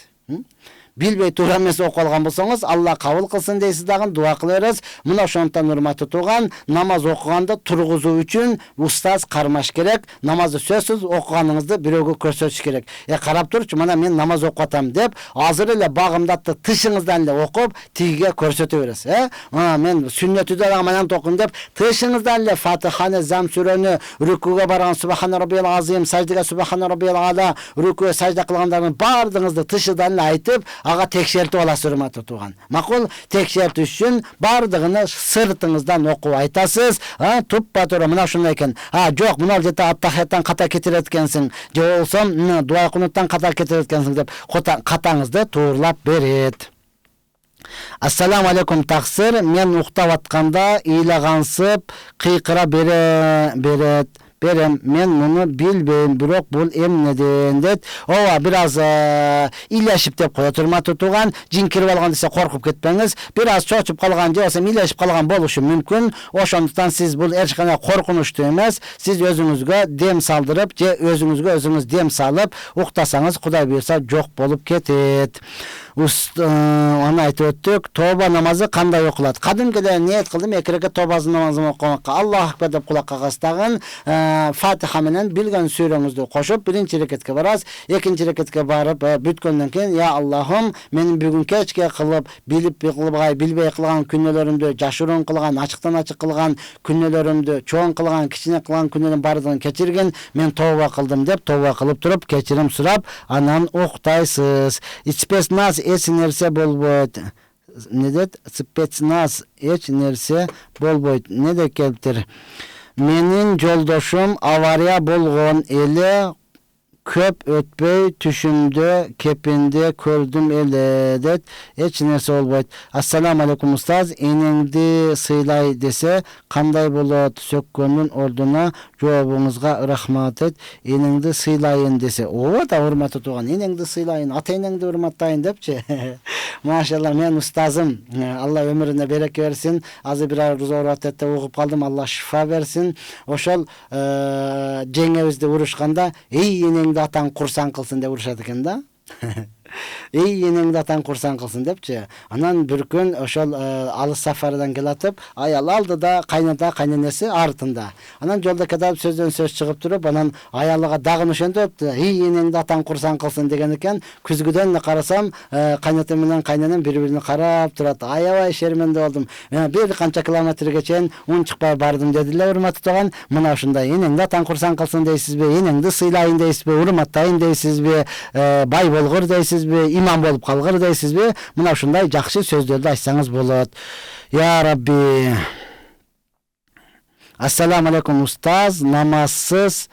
Билбей тура эмес окуп алган болсоңуз, Алла кабыл кылсын дейсиз дагы дуа кылабыз. Мына ошондон урматтуу тууган, намаз окуганда тургузуу үчүн устаз кармаш керек. Намазды сөзсүз окуганыңызды бирөөгө көрсөтүш керек. Карап турчу, мына мен намаз окуп атам деп, азыр эле багымдатты тышыңыздан эле окуп, тигиге көрсөтө бересиз. Мен сүннөтү да менен окуйм деп, тышыңыздан эле Фатиханы, Зам сүрөнү, рүкүгө барган Субхана Раббил Азим, саждага Субхана Раббил Ала, рүкүгө сажда кылгандардын бардыгыңызды тышыдан эле айтып, ага текшертип аласыз, урматтуу тууган. Макул, текшертүү үчүн бардыгыны сыртыңыздан окуп айтасыз. Туппа туура мына ушундай экен. Жок, мына жерде аттахияттан ката кетирет экенсиң, же болсо дуа кунуттан ката кетирет экенсиң деп катаңызды туурлап берет. Ассаламу алейкум таксир, мен уктап атканда ыйлагансып кыйкыра берет. Мен муну билбейм, бирок бул эмнеден дейт. Ооба, бир аз илешип деп коет, урматтуу тууган. Жин кирип алган десе коркуп кетпеңиз. Бир аз чочуп калган же болсо илешип калган болушу мүмкүн. Ошондуктан сиз бул эч кандай коркунучтуу эмес. Сиз өзүңүзгө дем салдырып же өзүңүз дем салып уктасаңыз, Кудай буйрса жок болуп кетет. Аны айтып өттүк. Тоба намазы кандай окулат? Кадимкиде ниет кылдым, 2 рекат тоба намазын окумакка. Аллаху акбар деп кулакка кастагын, Фатиха менен билген сүрөңүздү кошуп, 1-чи рекатка барасыз, 2-чи рекатка барып, бүткөндөн кийин, я Аллахым, менин бүгүн кечке кылып, билип кылбай, билбей кылган күнөөлөрүмдү, жашыруун кылган, ачыктан ачык кылган күнөөлөрүмдү, чоң кылган, кичине кылган күнөөлөрдүн баардыгын кечиргин, мен тоба кылдым деп, тоба кылып туруп, кечирим сурап, анан уктайсыз. Спецназ эч нерсе болбойт. Не дейт? Спецназ эч нерсе болбойт. Не деп келиптир? Менин жолдошум авария болгон эле, көп өтпөй түшүмдө кепинде көрдүм эле дейт. Эч нерсе болбойт. Ассаламу алейкум устаз, энеңди сыйлай десе кандай болот? Сөккөндүн ордуна жообуңузга рахмат дейт. Энеңди сыйлайын десе, ооба да, урматтуу тууган, энеңди сыйлайын, ата энеңди урматтайын депчи. Машалла, мен устазым, Алла өмүрүнө береке берсин. Азыр бир ай зоорат угуп калдым, Алла шифа берсин. Ошол жеңебизди урушканда, эй энеңди атаң курсан кылсын деп урушат экен да. Эй энеңди атаң курсан кылсын депчи. Анан бир күн ошол алыс сафардан келатып, аял алдыда, кайната кайненеси артында. Анан жолдо кетип сөздөн сөз чыгып туруп, анан аялыга дагы ошентип, эй энеңди атаң курсан кылсын деген экен. Күзгүдөн карасам, кайната менен кайненем бири-бирине карап турат. Аябай шерменде болдум. Бир канча километрге чейин унчукпай бардым дедилер, урматтуу тууган. Мына ушундай энеңди атаң курсан кылсын дейсизби, энеңди сыйлайын дейсизби, урматтайын дейсизби, бай болгур дейсизби, имам болуп калгыр дейсизби? Мына ушундай жакшы сөздөрдү айтсаңыз болот. Я Рабби. Ассаламу алейкум устаз, намазсыз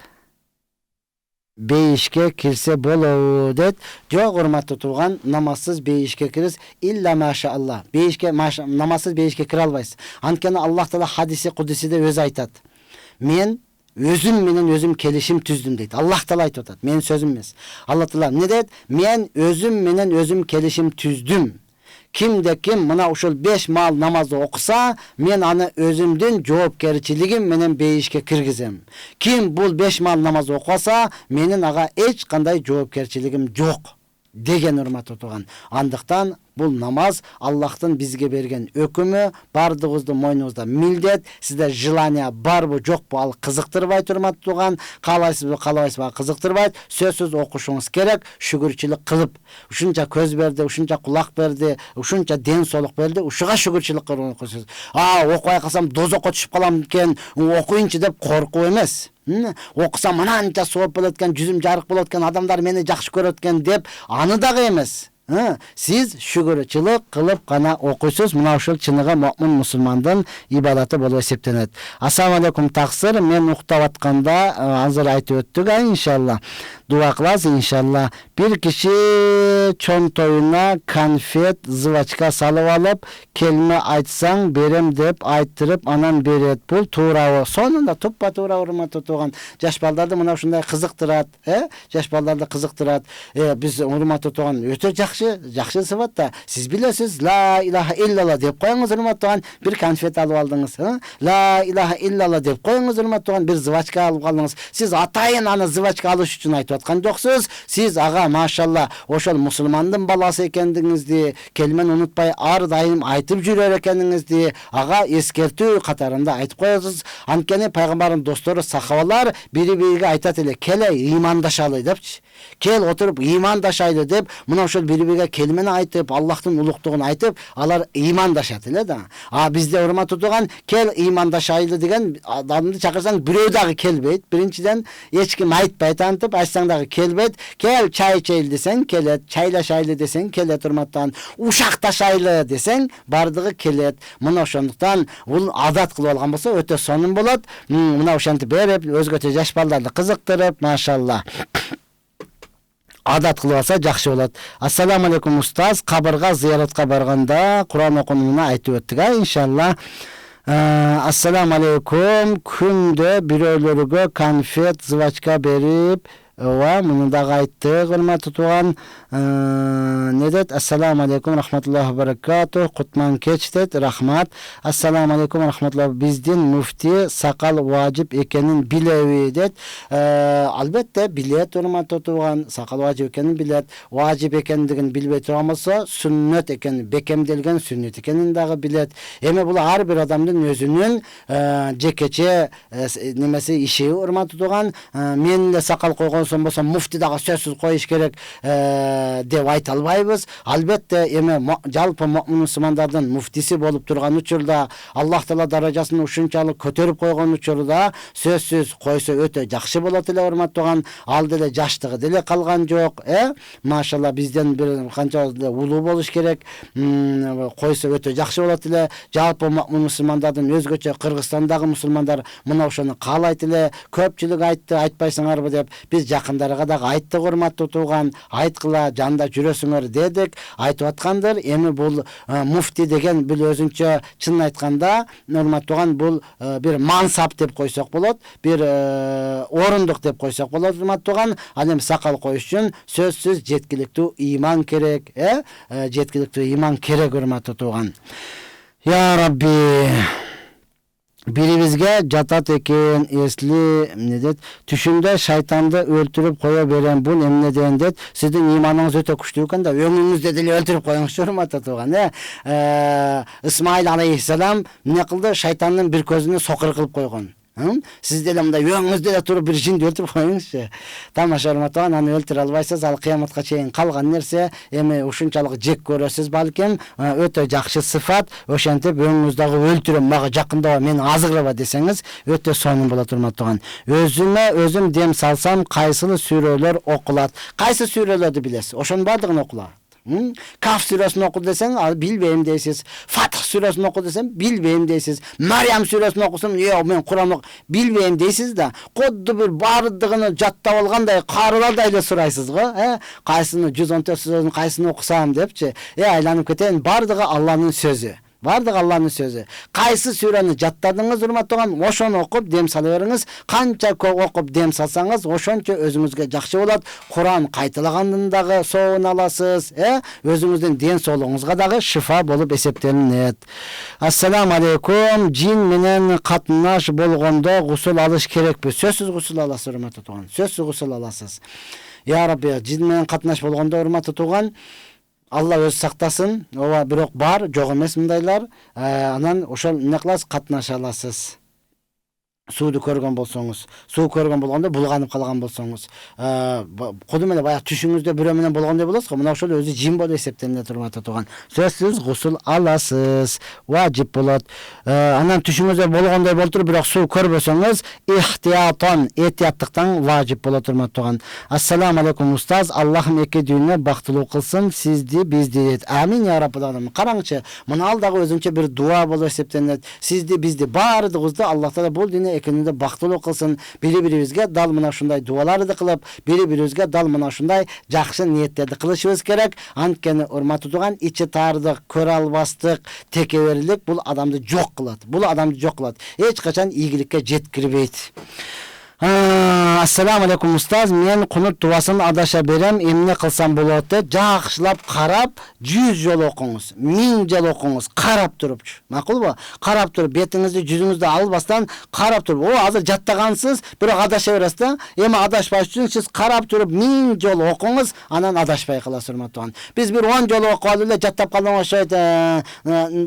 бейишке кирсе болобу дейт. Жок, урматтуу тууган, намазсыз бейишке кириз илля маша Алла. Намазсыз бейишке кире албайсыз. Анткени Аллах Таала хадиси кудусиде өзү айтат. Мен өзүм менен өзүм келишим түздүм дейт. Аллах Таала айтып атат. Менин сөзүм эмес. Алла Таала эмне дейт? Мен өзүм менен өзүм келишим түздүм. Кимде ким мына ушул 5 маал намазды окуса, мен аны өзүмдүн жоопкерчилигим менен бейишке киргизем. Ким бул 5 маал намазды окуса, менин ага эч кандай жоопкерчилигим жок деген, урматтуу тууган. Андыктан бул намаз Аллахтын бизге берген өкүмү, бардыгыбыздын мойнубузда милдет. Сизде желание барбы, жокпу, ал кызыктырбайт, урматтуу тууган. Каалайсызбы, каалабайсызбы, кызыктырбайт. Сөзсүз окушуңуз керек, шүгүрчүлүк кылып. Ушунча көз берди, ушунча кулак берди, ушунча ден соолук берди, ушуга шүгүрчүлүк кылып окуйсуз. Окубай калсам дозокко түшүп калам экен, окуйынчы деп коркуу эмес. Окусам ананча сооп болот экен, жүзүм жарык болот экен, адамдар мени жакшы көрөт экен деп аны дагы эмес. Siz şükürçülük kılıp gana okuysiz, mına uşul çыныga mu'min musulmandın ibadatı bolup esептенет. Assalamu alейкум тақсыр, мен уктап атканда азыр айтып өттүк иншалла. Дуа кылабыз иншалла. Bir kişi çontoyuna konfet, zıvaçka salıp alıp kelime айтсаң berem dep ayttırıp anan beret. Bul tuğra. Sonunda tuppa tuğra urma tutuğan. Jaş baldardı mına uşunday kızıktırat. Jaş baldardı kızıktırat. Biz urma tutuğan öte жақсы sıfat da. Siz bilesiz la ilahe illallah dep koyuңuz urma tutuğan bir konfet alıp aldınız. La ilahe illallah dep koyuңuz urma tutuğan bir zıvaçka alıp kaldınız. Siz atayın ana zıvaçka alış üçün aytып atkan жоқсыз. Siz ağa maşallah oşol musulmandın balası ekendinizdi. Kelimeni unutpay ar dayım aytıp jürör ekendinizdi. Ağa eskertүү katarında aytıp koyasız. Antkeni paygambarın dostları sahabalar biri-biriге айтат эле, kele imandaşalı depçi. Kel oturup imandaşaylı dep, mına oşol biri-biriге kelimeni aytıp, Allah'tın uluktuğunu aytıp, alar imandaşat ele da. Bizde urma tutuğan kel imandaşaylı degen adamды çakırsan birөө dagı kelbeyt. Birinciden hiç kim aytpayt antıp, aytsaң dagı kelbeyt. Kel çay içeyli desen kelet, çaylaşaylı desen kelet urmattan, uşaktaşaylı desen bardığı kelet. Mına oşonduktan ul adat kılıp algan bolsa öte sonun bolat. Mına oşanты berip, özgöte jaş baldardy kızıktırıp, maşallah. Adat kılıp alsa жақсы bolat. Assalamu aleykum ustaz. Kabırga ziyaretke barganda Kur'an okunumuna aytıp öttük inşallah. Assalamu aleykum. Күндө biröөлөргө konfet, zıvaçka berip bunu da ayttık. Hürmetli tuğan ne det? Assalamu aleykum rahmetullahi ve berekatuh. Kutman keç det. Rahmat. Assalamu aleykum rahmetullahi. Bizdin mufti sakal vacip ekenin bilevi det. Albatta bilet hürmetli tuğan sakal vacip ekenin bilet. Vacip ekendigin bilbey tuğamasa sünnet eken bekemdelgen sünnet ekenin dağı bilet. Eme bula har bir adamdın özünün jekeçe nemesi işi hürmetli tuğan men de sakal koygon bolsa mufti daga sözsüz koyuş gerek деп айта албайбыз. Албетте эми жалпы му'мин мусулмандардын муфтиси болуп турган учурда Аллах Таала даражасын ушунчалык көтөрүп койгон учурда сөзсүз койсо өтө жакшы болот эле урматтаган. Ал деле жаштыгы деле калган жок. Машалла бизден бир канча улуу болуш керек. Койсо өтө жакшы болот эле. Жалпы му'мин мусулмандардын өзгөчө Кыргызстандагы мусулмандар мына ошону каалайт эле. Көпчүлүк айтты, айтпайсыңарбы деп биз жакындарга дагы айттык урматтуу тууган. Айткыла жанда жүрөсүңөр дедик, айтып аткандыр. Эми бул муфти деген бул өзүнчө чын айтканда урматтууган бул бир мансап деп койсок болот, бир орундук деп койсок болот урматтууган. Ал эми сакал коюш үчүн сөзсүз жеткиликтүү иман керек, жеткиликтүү иман керек урматтуу тууган. Я Rabbi, biribizge жатат экен эсли эмне дейт, түшүндө шайтанды өлтүрүп кое берем бул эмне деген дейт. Сиздин иманыңыз өтө күчтүү экен да, өңүңүздө деле өлтүрүп коюңузчу урматтуу тууган. Исмаил алейхиссалам эмне кылды? Шайтандын бир көзүнө сокур кылып койгон. Siz деле мындай өңүңүздө эле туруп бир жинди өлтүрүп коюңузчу. Тамаша урматтаган, аны өлтүрө албайсыз, ал кыяматка чейин калган нерсе. Эми ушунчалык жек көрөсүз балким, өтө жакшы сыфат. Ошентип өңүңүздөгү өлтүрөм, мага жакындаба, мени азыгырба десеңиз, өтө сонун болот урматтаган. Өзүмө өзүм дем салсам, кайсыл сүрөлөр окулат? Кайсы сүрөлөрдү билесиз? Ошонун баардыгын окулат. Kaf suresini oku desen bilbeyim deysiz. Fatih suresini oku desen bilbeyim deysiz. Meryem suresini okusam yok men Kur'an bilbeyim deysiz da koddu bir bardığını jattap alganday karılardayla suraysız go. Kaysını 114 sözünü kaysını okusam depçi. Aylanıp keteyin bardığı Allah'ın sözü. Бардык Алланын сөзү. Кайсы сүрөнү жаттадыңыз урматтаган, ошону окуп дем сала бериңиз. Канча көп окуп дем салсаңыз, ошончо өзүңүзгө жакшы болот. Кур'ан кайталагандын дагы соон аласыз, өзүңүздүн ден соолугуңузга дагы шифа болуп эсептелинет. Ассаламу алейкум. Жин менен катнаш болгондо гусул алыш керекпи? Сөзсүз гусул аласыз урматтуу тууган. Сөзсүз гусул аласыз. Я Rabbi, жин менен катнаш болгондо урматтуу тууган, Allah öz сактасын. Ова бирок бар, жок эмес мындайлар. Анан ошол эмне кыласыз? Катнаша аласыз. Сууду көргөн болсоңуз, суу көргөн болгондо булганып калган болсоңуз, куду менен баягы түшүңүздө бирөө менен болгондой болосуз го. Мына ошол өзү жин болуп эсептелинет, урматтуу тууган. Сөзсүз гусул аласыз, важип болот. Анан түшүңүздө болгондой болуп туруп, бирок суу көрбөсөңүз, ихтиятон, этияттыктан важип болот, урматтуу тууган. Ассаламу алейкум устаз, Аллахым эки дүйнө бактылуу кылсын сизди, бизди. Амин я раббал аламин. Караңчы, мына ал дагы өзүнчө бир дуа болуп эсептелинет. Сизди, бизди, баардыгыбызды Аллах Таала бул дүйнө экинде бактылуу кылсын. Бири-бирибизге дал мына ушундай дуаларды кылып, бири-бирибизге дал мына ушундай жакшы ниеттерди кылышыбыз керек. Анткени урматтуу тууган, ичи таардык, көрө албастык, текеберлик бул адамды жок кылат. Бул адамды жок кылат. Эч качан ийгиликке жеткирбейт. Ассаламу алейкум устаз, мен кунут дуасын адаша берем, эмне кылсам болот деп жакшылап карап 100 жолу окуңуз, 1000 жолу окуңуз, карап турупчу. Макулбу? Карап туруп, бетиңизди, жүзүңүздү албастан карап туруп. Азыр жаттагансыз, бирок адаша бересиз да. Эми адашпаш үчүн сиз карап туруп 1000 жолу окуңуз, анан адашпай каласыз, урматтуу. Биз бир 10 жолу окуп алып эле жаттап калган окшойт.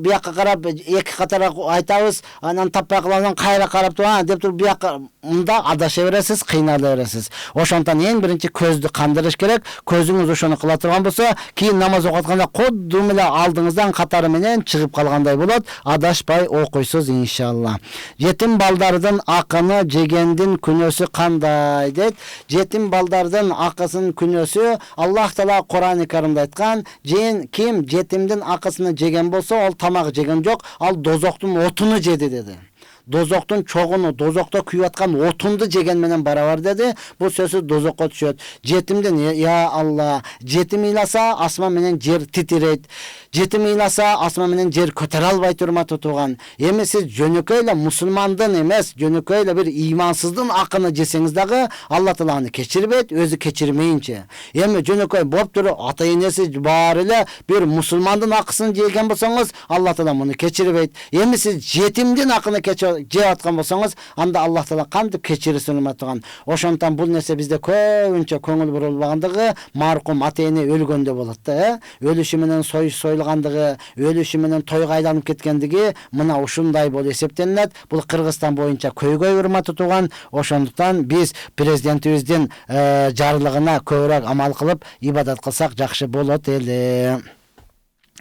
Бияка карап, эки катара айтабыз, анан таппай калгандан кайра карап туруп, деп туруп бияка мында адаша бересиз, кыйнала бересиз. Ошондон эң биринчи көздү кандырыш керек. Көзүңүз ошону кыла турган болсо, кийин намаз окутканда кудум эле алдыңыздан катары менен чыгып калгандай болот. Адашпай окуйсуз иншалла. Жетим балдардын акыны жегендин күнөөсү кандай дейт? Жетим балдардын акысынын күнөөсү Аллах Таала Кур'ан-ы Каримде айткан, ким жетимдин акысыны жеген болсо, ал тамак жеген жок, ал дозоктун отуну жеди деди. Дозоктун чогуну, дозокто күйүп аткан отунду жеген менен барабар деди. Бул сөзсүз дозокко түшөт. Жетимден, я Алла, жетим ыйласа асман менен жер титирейт. Жетим ыйласа асман менен жер көтөрө албайт, урматтуу тууган. Эми сиз жөнөкөй эле мусулмандын эмес, жөнөкөй эле бир ыймансыздын акыны жесеңиз дагы Алла Таала аны кечирбейт, өзү кечирмейинче. Эми жөнөкөй болуп туруп ата-энеси бар эле бир мусулмандын акысын жеген болсоңуз, Алла Таала муну кечирбейт. Эми сиз жетимдин акыны жеп аткан болсоңуз, анда Аллах Таала кантип кечирсин, урматтуу. Ошондон бул нерсе бизде көбүнчө көңүл бурулбагандыгы маркум ата-эне өлгөндө болот да. Өлүшү менен сойлгандыгы, өлүшү менен тойго айланып кеткендиги мына ушундай болуп эсептелинет. Бул Кыргызстан боюнча көйгөй, урматтуу тууган. Ошондуктан биз президентибиздин жарлыгына көбүрөөк амал кылып ибадат кылсак жакшы болот эле.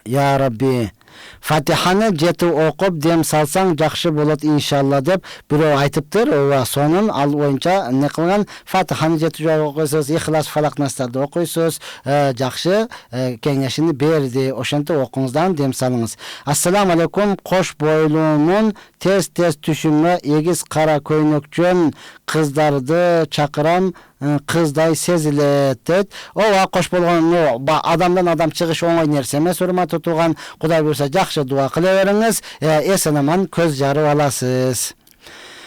Я Рабби, Фатиханы жети окуп дем салсаң жакшы болот иншалла деп бирөө айтыптыр. Ооба, сонун ал боюнча не кылган? Фатиханы жети жолу окуйсуз, Ихлас, Фалак, Настарды окуйсуз. Жакшы кеңешини берди. Ошентип окуңуздан дем салыңыз. Ассаламу алейкум, кош бойлуунун тез-тез түшүмө эгиз кара көйнөкчөн кыздарды чакырам, кыздай сезилет дейт. Ооба, кош болгон адамдан адам чыгыш оңой нерсе эмес, урматтуу тууган. Кудай буйрса жакшы дуа кыла бериңиз, эсен аман көз жарып аласыз.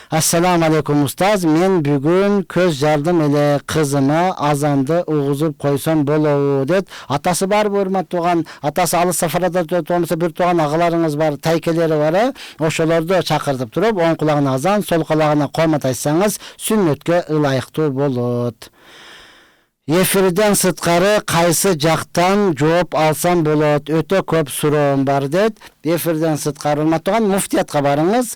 Ассаламу алейкум устаз, мен бүгүн көз жардым эле, кызыма азанды угузуп койсом болобу дейт. Атасы барбы, урматтуу тууган? Атасы алыс сафарда болсо бир тууган агаларыңыз бар, тайкелери бар, ошолорду чакыртып туруп, оң кулагына азан, сол кулагына комат айтсаңыз, сүннөткө ылайыктуу болот. Эфирден сыткары кайсы жактан жооп алсам болот? Өтө көп суроом бар дейт. Эфирден сыткары, урматтуу, муфтиятка барыңыз,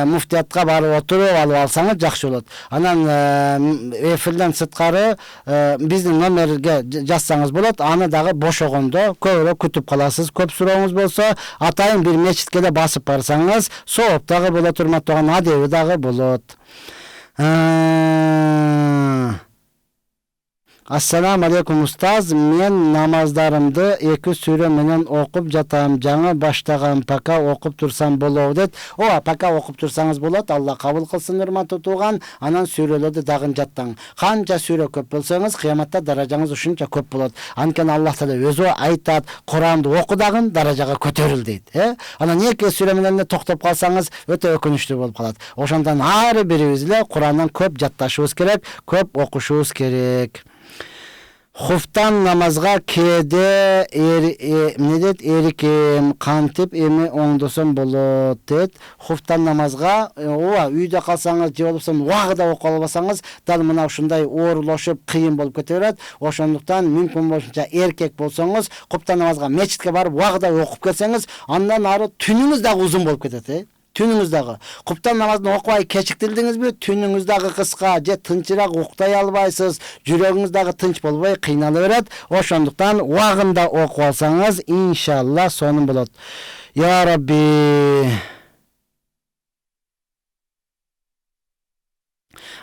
муфтиятка барып отуруп алып алсаңыз жакшы болот. Анан эфирден сыткары биздин номерге жазсаңыз болот. Аны дагы бошогондо көбүрөөк күтүп каласыз. Көп сурооңуз болсо, атайын бир мечитке да басып барсаңыз, сооп дагы болот, урматтуу, адеби дагы болот. Ассаламу алейкум устаз, мен намаздарымды 2 сүрө менен окуп жатам. Жаңы баштаган, пока окуп турсам болобу дейт. Ооба, пока окуп турсаңыз болот. Алла кабыл кылсын, урматтуу тууган. Анан сүрөлөрдү дагы жаттаң. Канча сүрө көп болсоңуз, кыяматта даражаңыз ушунча көп болот. Анткени Аллах Таала өзү айтат, Куранды оку дагы даражага көтөрүл дейт. Анан 2 сүрө менен токтоп калсаңыз өтө өкүнүчтүү болуп калат. Ошондон ар бирибиз эле Курандан көп жатташыбыз керек, көп окушубуз керек. Хуфтан намазга кээде эрикем кантип эми оңдосом болот дейт. Хуфтан намазга ооба, үйдө калсаңыз же болбосо убагында окуп албасаңыз, дал мына ушундай оорлошуп кыйын болуп кете берет. Ошондуктан мүмкүн болушунча эркек болсоңуз, хуфтан намазга мечитке барып убагында окуп келсеңиз, андан ары түнүңүз дагы узун болуп кетет. Түнүңүз дагы куптан намазын окубай кечиктирдиңизби? Түнүңүз дагы кыска же тынчыраак уктай албайсыз, жүрөгүңүз дагы тынч болбой кыйнала берет. Ошондуктан убагында окуп алсаңыз, иншалла сонун болот. Я Рабби.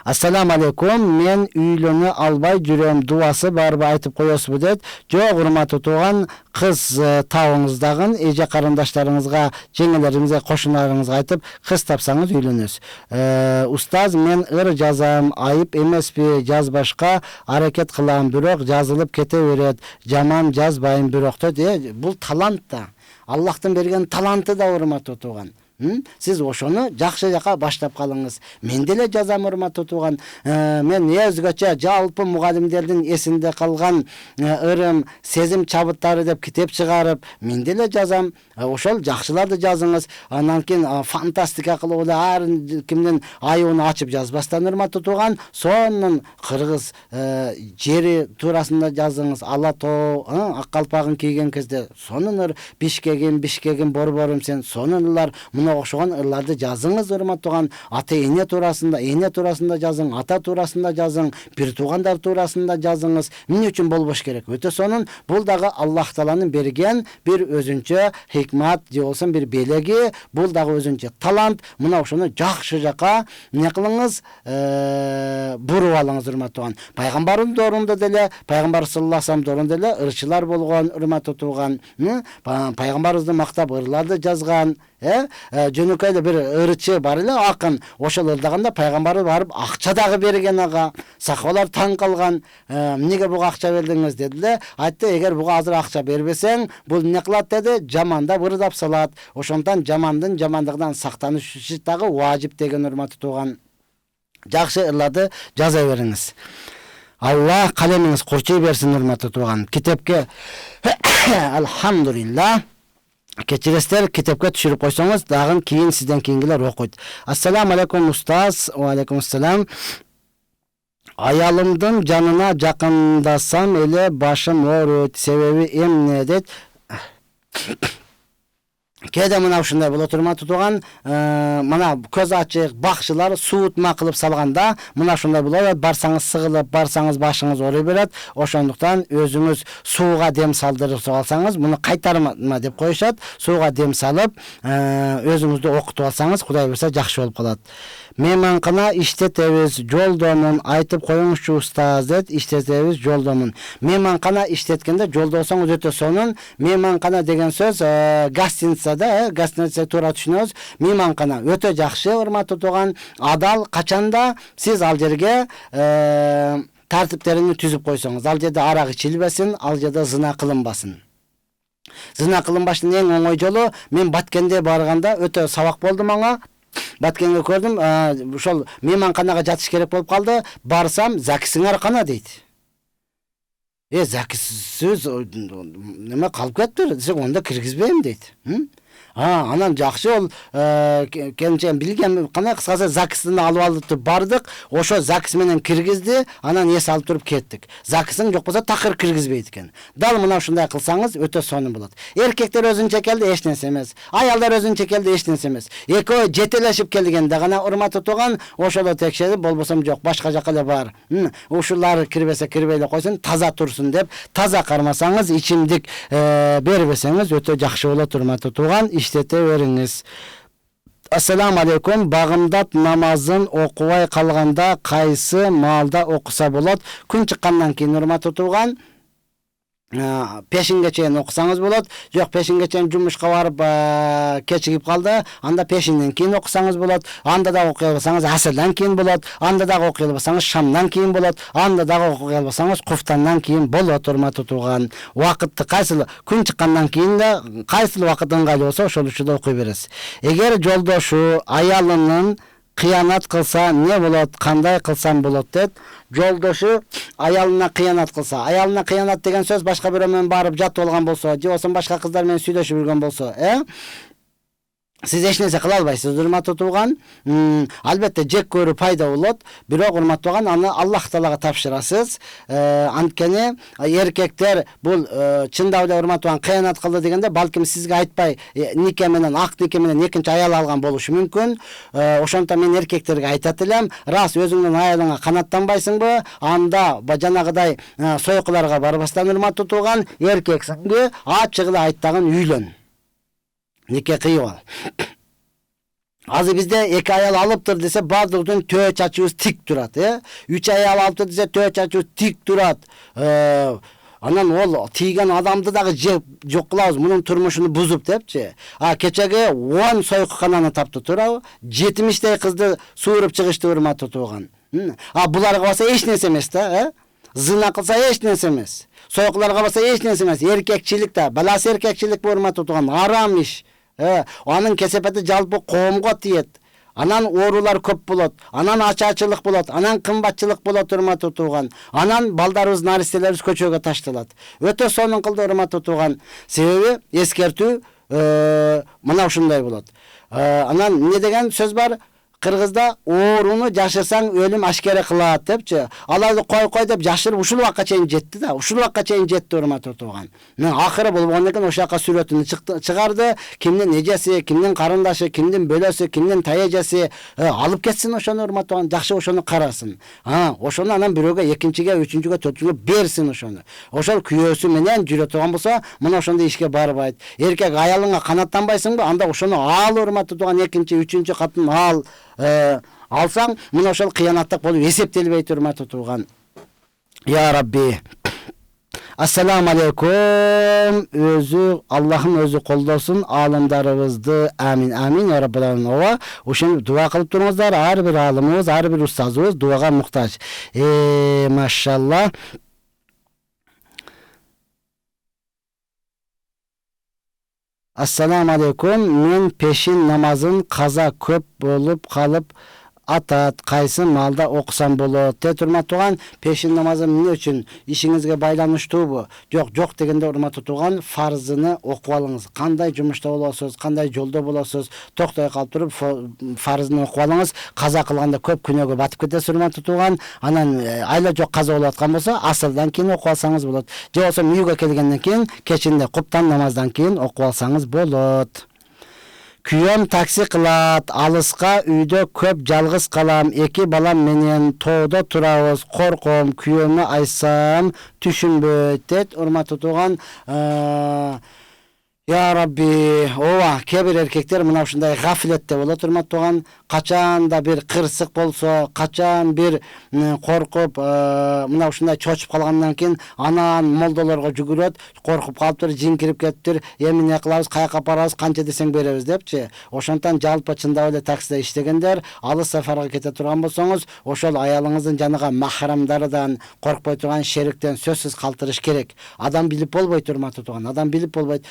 Ассаламу алейкум. Мен үйлөнө албай жүрөм. Дуасы барбы айтып коесузбу дейт. Жок, урматтуу тууган, кыз табыңыздагы эже карындаштарыңызга, жеңелериңизге, кошуналарыңызга айтып, кыз тапсаңыз үйлөнөсүз. Устаз, мен ыр жазам, айып эмеспи? Жазбашка аракет кылам, бирок жазылып кете берет. Жаман жазбайм бирок дейт. Бул талант да. Аллахтын берген таланты да, урматтуу тууган. Сиз ошону жакшы жака баштап калыңыз. Мен деле жазам, урматтуу тууган. Мен өзгөчө жалпы мугалимдердин эсинде калган ырым, сезим чабыттары деп китеп чыгарып, мен деле жазам. Ошол жакшыларды жазыңыз. Анан кийин фантастика кылып ар кимдин айыбын ачып жазбастан, урматтуу тууган, сонун кыргыз жери туурасында жазыңыз. Ала тоо, ак калпагын кийген кезде сонун Бишкегим, борборум сен, сонунлар, мына окшогон ырларды жазыңыз, урматтуу тууган. Ата эне туурасында, жазың, ата туурасында жазың, бир туугандар туурасында жазыңыз. Эмне үчүн болбош керек? Өтө сонун. Бул дагы Аллах Тааланын берген бир өзүнчө хикмат же болсо бир белеги, бул дагы өзүнчө талант. Мына ошону жакшы жака эмне кылыңыз, буруп алыңыз, урматтуу тууган. Пайгамбардын доорунда деле, пайгамбар саллаллаху алейхи вассалам доорунда деле ырчылар болгон, урматтуу тууган. Пайгамбарыбызды мактап ырларды жазган. Жөнөкөй эле бир ырчы бар эле, акын. Ошол ырдаганда пайгамбары барып акча дагы берген ага. Сахабалар таң калган. Эмнеге буга акча бердиңиз дедиле. Айтты, эгер буга азыр акча бербесең, бул эмне кылат деди? Жамандап ырдап салат. Ошондон жамандын жамандыгынан сактаныш дагы важип деген, урматтуу тууган. Жакшы ырларды жаза бериңиз. Алла калемиңиз курчай берсин, урматтуу тууган. Китепке алхамдулилlah. Кечиресиздер, китепке түшүрүп койсоңуз, дагы кийин сизден кийингилер окуйт. Ассаламу алейкум устаз. Ва алейкум ассалам. Аялымдын жанына жакындасам эле башым ооруйт. Себеби эмне дейт? Кээде мына ушундай болот, урматтуу тууган. Мына көз ачык бакчылар суутма кылып салганда, мына ушундай болот. Барсаңыз сыгылып, барсаңыз башыңыз ооруй берет. Ошондуктан өзүңүз сууга дем салдырып алсаңыз, муну кайтарма деп коюшат. Сууга дем салып, өзүңүздү окутуп алсаңыз, Кудай буйрса жакшы болуп калат. Мейманкана иштетебиз, жолдомун айтып коюңузчу устаз дейт. Иштетебиз, жолдомун. Мейманкана иштеткенде жолдосоңуз өтө сонун. Мейманкана деген сөз гостиницада, гостиница туура түшүнөбүз. Мейманкана өтө жакшы, урматтуу тууган. Адал качанда сиз ал жерге тартиптерин түзүп койсоңуз, ал жерде арак ичилбесин, ал жерде зына кылынбасын. Зына кылынбаштын эң оңой жолу, мен Баткенде барганда өтө сабак болду мага. Баткенге көрдүм, ошол мейманканага жатыш керек болуп калды. Барсам, Закисиңер кана дейт. Закисиз неме калып кетти десек, онда киргизбейм дейт. Анан жакшы, ол келинчегим билген, кандай кыскасы Закисин алып алып бардык. Ошо Закис менен киргизди, анан эс алып туруп кеттик. Закисин жок болсо такыр киргизбейт экен. Дал мына ушундай кылсаңыз өтө сонун болот. Эркектер өзүнчө келди, эч нерсе эмес. Аялдар өзүнчө келди, эч нерсе эмес. Экөө жетелешип келгенде гана, урматтуу тууган, ошоло текшерип, болбосом жок, башка жака эле бар. Ушулар кирбесе кирбей эле койсун, таза турсун деп, таза кармасаңыз, ичимдик бербесеңиз өтө жакшы болот, урматтуу тууган. İşlete veriniz. Assalamu aleykum. Bağımdat namazın okubay kalganda kaysı malda okusa bolot. Күн чыккандан кийин, урматтуу тууган, пешинге чейин окусаңыз болот. Жок, пешинге чейин жумушка барып кечигип калды, анда пешинден кийин окусаңыз болот. Анда да окуй албасаңыз асырдан кийин болот. Анда да окуй албасаңыз шамдан кийин болот. Анда да окуй албасаңыз куфтандан кийин болот, урматтуу тууган. Убакытты кайсыл күн чыккандан кийин да кайсыл убакыт ыңгайлуу болсо, ошол учурда окуй бересиз. Эгер жолдошу аялынын кыянат кылса не болот, кандай кылсам болот дейт. Жолдошу аялына кыянат кылса, аялына кыянат деген сөз башка бирөө менен барып жатып алган болсо, же болсо башка кыздар менен сүйлөшүп жүргөн болсо, Сиз эч нерсе кыла албайсыз, урматтуу тууган. Албетте жек көрүү пайда болот, бирок урматтуу тууган, аны Аллах Таалага тапшырасыз. Анткени эркектер бул чындап эле урматтуу тууган кыянат кылды дегенде, балким сизге айтпай нике менен, ак нике менен экинчи аял алган болушу мүмкүн. Ошондуктан мен эркектерге айтат элем, рас өзүңдүн аялыңа канаттанбайсыңбы, анда жанагыдай сойкуларга барбастан урматтуу тууган, эркексиңби, ачык эле айт дагы үйлөн. Нике кыйып ал. Азыр бизде 2 аял алыптыр десе, баардыгынын төө чачыбыз тик турат, 3 аял алыптыр десе, төө чачыбыз тик турат. Анан ол тийген адамды дагы жок кылабыз, мунун турмушун бузуп депчи. Кечеге 10 сойкукананы таптı турабы, 70 кызды сууруп чыгышты урматтуу тууган. Буларга баса эч нерсе эмес да, зына кылса эч нерсе эмес. Сойкуларга баса эч нерсе эмес. Эркекчилик да, баласы эркекчилик урматтуу тууган, арам иш. Анын кесепети жалпы коомго тиет. Анан оорулар көп болот, анан ачаачылык болот, анан кымбатчылык болот урматтуу тууган. Анан балдарыбыз, наристелерибиз көчөгө ташталат. Өтө сонун кылды урматтуу тууган. Себеби эскертүү мына ушундай болот. Анан эмне деген сөз бар? Кыргызда ооруну жашырсаң өлүм ашкере кылат депчи. Аларды кой деп жашырып ушул убакка чейин жетти да. Ушул убакка чейин жетти урматтуу тууган. Мен акыры болбогон экен ошол жака сүрөтүн чыгарды. Кимдин эжеси, кимдин карындашы, кимдин бөлөсү, кимдин таежеси алып кетсин ошону урматтуу тууган, жакшы ошону карасын. Ошону анан бирөөгө, экинчиге, үчүнчүгө, төртүнчүгө берсин ошону. Ошол күйөөсү менен жүрө турган болсо, мына ошондой ишке барбайт. Эркек аялыңа канаттанбайсыңбы? Анда ошону ал урматтуу тууган, экинчи, үчүнчү катын ал. Алсаң, мына ошол кыянаттык болуп эсептелбейт урматтуу тууган. Я Рабби. Ассаламу алейкум. Аллахым өзү колдосун аалымдарыбызды. Амин, амин. Я Раббал аламин. Ошентип дуа кылып туруңуздар. Ар бир аалымыбыз, ар бир устазыбыз дуага муктаж. Машалла. Ассаламу алейкум. Мен пешин намазын каза көп болуп калып атат. Кайсы малда окусам болот? Урматтуу тууган, пешин намазы эмне үчүн? Ишиңизге байланыштуубу? Жок дегенде урматтуу тууган, фарзыны окуп алыңыз. Кандай жумушта болосуз, кандай жолдо болосуз, токтой калып туруп фарзыны окуп алыңыз. Каза кылганда көп күнөөгө батып кетесиз урматтуу тууган. Анан айла жок каза болуп аткан болсо, асырдан кийин окуп алсаңыз болот. Же болсо үйгө келгенден кийин, кечинде куптан намаздан кийин окуп алсаңыз болот. Күйөм такси кылат, алыска үйдө көп жалгыз калам, 2 балам менен тоодо турабыз, корком, күйөөмө айтсам түшүнбөйт дейт. Урматтуу тууган, Я Рабби, кээ бир эркектер мына ушундай гафилетте болот урматтуу тууган. Качан да бир кырсык болсо, качан бир коркуп, мына ушундай чочуп калгандан кийин анан молдолорго жүгүрөт, коркуп калыптыр, жинкирип кетиптир, эмне кылабыз, каяка барабыз, канча десең беребиз депчи. Ошондон жалпы чындап эле таксиде иштегендер, алыс сафарга кете турган болсоңуз, ошол аялыңыздын жанагы махрамдардан, коркпой турган шериктен сөзсүз калтырыш керек. Адам билип болбойт урматтуу тууган, адам билип болбойт.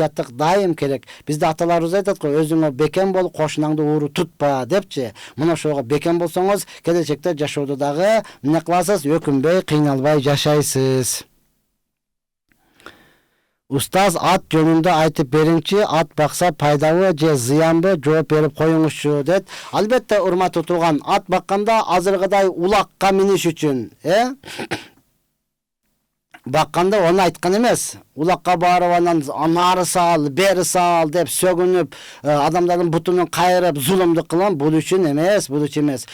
Дайым керек. Бизде аталарыбыз айтат го, өзүңө бекем бол, кошунаңды ууру тутпа депчи. Мына ошого бекем болсоңуз, келечекте жашоодо дагы эмне кыласыз, өкүнбөй, кыйналбай жашайсыз. Устаз, ат жөнүндө айтып бериңчи, ат бакса пайдабы же зыянбы, жооп берип коюңузчу дейт. Албетте урматтуу тууган, ат бакканда азыркыдай улакка миниш үчүн, бакканда оны айткан эмес. Улакка барып анан нары сал, бери сал деп сөгүнүп, адамдардын бутунун кайрып, зулумдук кылган, бул үчүн эмес, бул үчүн эмес.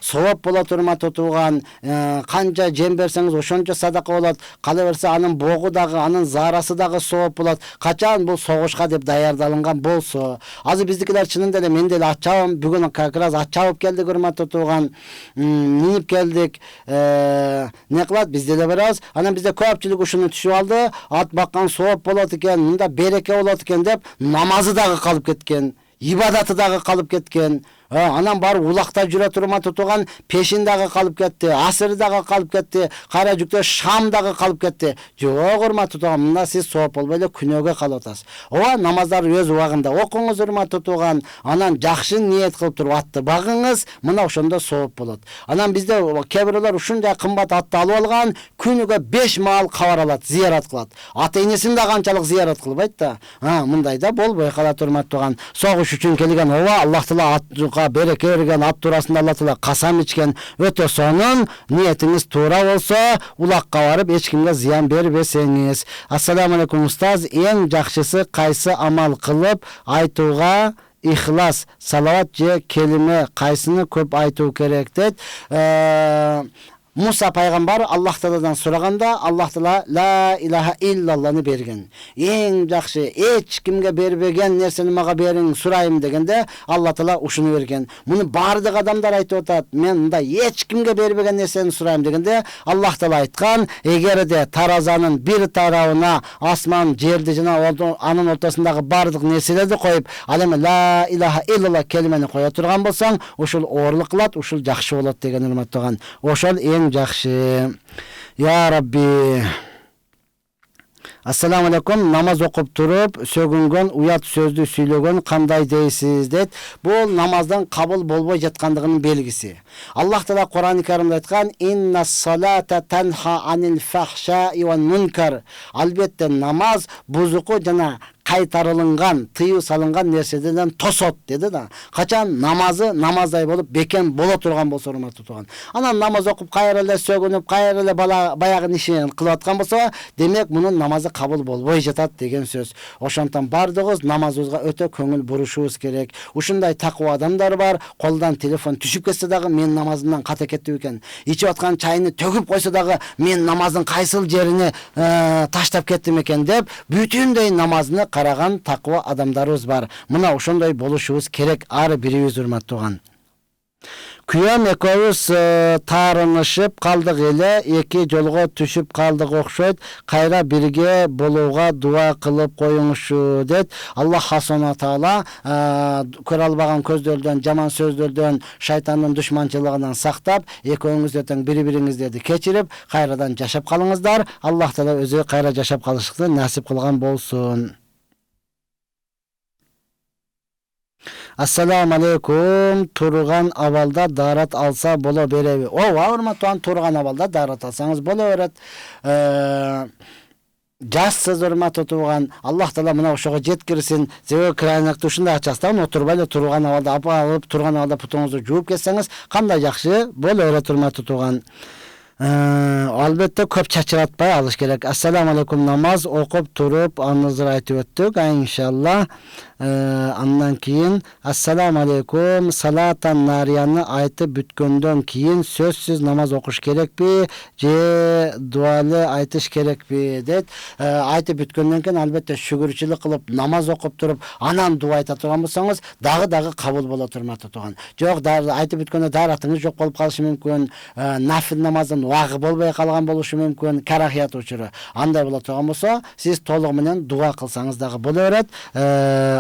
Сооп болот урматтуу тууган, канча жем берсеңиз ошончо садака болот. Кала берсе анын богу дагы, анын зарасы дагы сооп болот. Качан бул согушка деп даярдалынган болсо. Азыр биздикилер чынында эле мен деле ат чабам, бүгүн как раз ат чабып келдик урматтуу тууган. Минип келдик. Не кылат, биз деле барабыз. Анан бизде көпчүлүк ушуну түшүп алды. Ат баккан сооп болот экен, мында береке болот экен деп намазы дагы калып кеткен, ибадаты дагы калып кеткен. Анан барып улакта жүрө турма тутуган пешин дагы калып кетти, асыры дагы калып кетти, кара жүктө шам дагы калып кетти. Жок урматтуу тутуган, мында сиз сооп болбой эле күнөөгө калып атасыз. Ооба, намаздар өз убагында окуңуз урматтуу тутуган. Анан жакшы ниет кылып туруп атты багыңыз, мына ошондо сооп болот. Анан бизде кээ бирлер ушунча кымбат атты алып алган, күнүгө 5 маал кабар алат, зыярат кылат. Ата энесин да канчалык зыярат кылбайт да. Мындай да болбой калат урматтуу тутуган. Согуш үчүн келген, ооба, Аллах Таала атка береке берген, ат туурасында Аллах Таала касам ичкен. Өтө сонун, ниетиңиз туура болсо, улакка барып эч кимге зыян бербесеңиз. Ассаламу алейкум устаз, эң жакшысы кайсы амал кылып айтууга ихлас, салават же келиме кайсыны көп айтуу керек дейт. Муса пайгамбар Аллах Тааладан сураганда, Аллах Таала ла илаха иллалланы берген. Эң жакшы, эч кимге бербеген нерсени мага бериң, сурайым дегенде, Аллах Таала ушуну берген. Муну бардык адамдар айтып атат. Мен мында эч кимге бербеген нерсени сурайым дегенде, Аллах Таала айткан, эгерде таразанын бир тарабына асман, жерди жана анын ортосундагы бардык нерселерди коюп, ал эми ла илаха иллалла келимени кое турган болсоң, ушул оорлук кылат, ушул жакшы болот деген урматтаган. Ошол эң жакшы. Я Рабби. Ассаламу алейкум, намаз окуп туруп сөгүнгөн уят сөздү сүйлөгөн кандай дейсиз дейт. Бул намаздан кабыл болбой жаткандыгынын белгиси. Аллах Таала Кур'ан-ы Каримде айткан: "Иннас салата танха анил фахшаи ван мункар." Албетте намаз бузуку жана кайтарылган, тыюу салынган нерседен тосот деди да. Качан намазы намаздай болуп бекен боло турган болсо урматтуу тууган. Анан намаз окуп кайра эле сөгүнүп, кайра эле баягы ишин кылып аткан болсо, демек мунун намазы кабыл болбой жатат деген сөз. Ошондон бардыгыбыз намазыбызга өтө көңүл бурушубуз керек. Ушундай таква адамдар бар, колдон телефон түшүп кетсе дагы мен намазымдан ката кеттим экен. Ичип аткан чайны төгүп койсо дагы мен намаздын кайсыл жерине таштап кеттим экен деп, бүтүндөй намазыны караган таква адамдарыбыз бар. Мына ошондой болушубуз керек ар бирибиз урматтуу тууган. Күйөөм экөөбүз таарынышып калдык эле, эки жолго түшүп калдык окшойт. Кайра бирге болууга дуа кылып коюңузчу дейт. Аллах Субхана Таала көрө албаган көздөрдөн, жаман сөздөрдөн, шайтандын душманчылыгынан сактап, экөөңүздө тең бири-бириңиздерди кечирип, кайрадан жашап калыңыздар. Аллах Таала өзү кайра жашап калышты насип кылган болсун. Ассаламу алейкум, турган абалда дарат алса боло береби? Ооба, урматтуу, турган абалда дарат алсаңыз боло берет. Жассыз урматтуу тууган, Аллах Таала мына ошого жеткирсин. Себеби крайнакты ушундай ачастан отурбай эле турган абалда алып, турган абалда путуңузду жууп кетсеңиз, кандай жакшы боло берет урматтуу тууган. Албетте көп чачыратпай алыш керек. Ассаламу алейкум, намаз окуп туруп аңызды айтып өттүк, иншалла. Андан кийин ассаламу алейкум, салатан нарияны айтып бүткөндөн кийин сөзсүз намаз окуш керекпи же дуалы айтыш керекпи дейт. Айтып бүткөндөн кийин албетте шүгүрчүлүк кылып намаз окуп туруп анан дуа айта турган болсоңуз дагы кабыл болот урматтуу тууган. Жок, айтып бүткөндө даратыңыз жок болуп калышы мүмкүн, нафил намаздын убагы болбой калган болушу мүмкүн, карахият учуру. Андай боло турган болсо, сиз толугу менен дуа кылсаңыз дагы боло берет.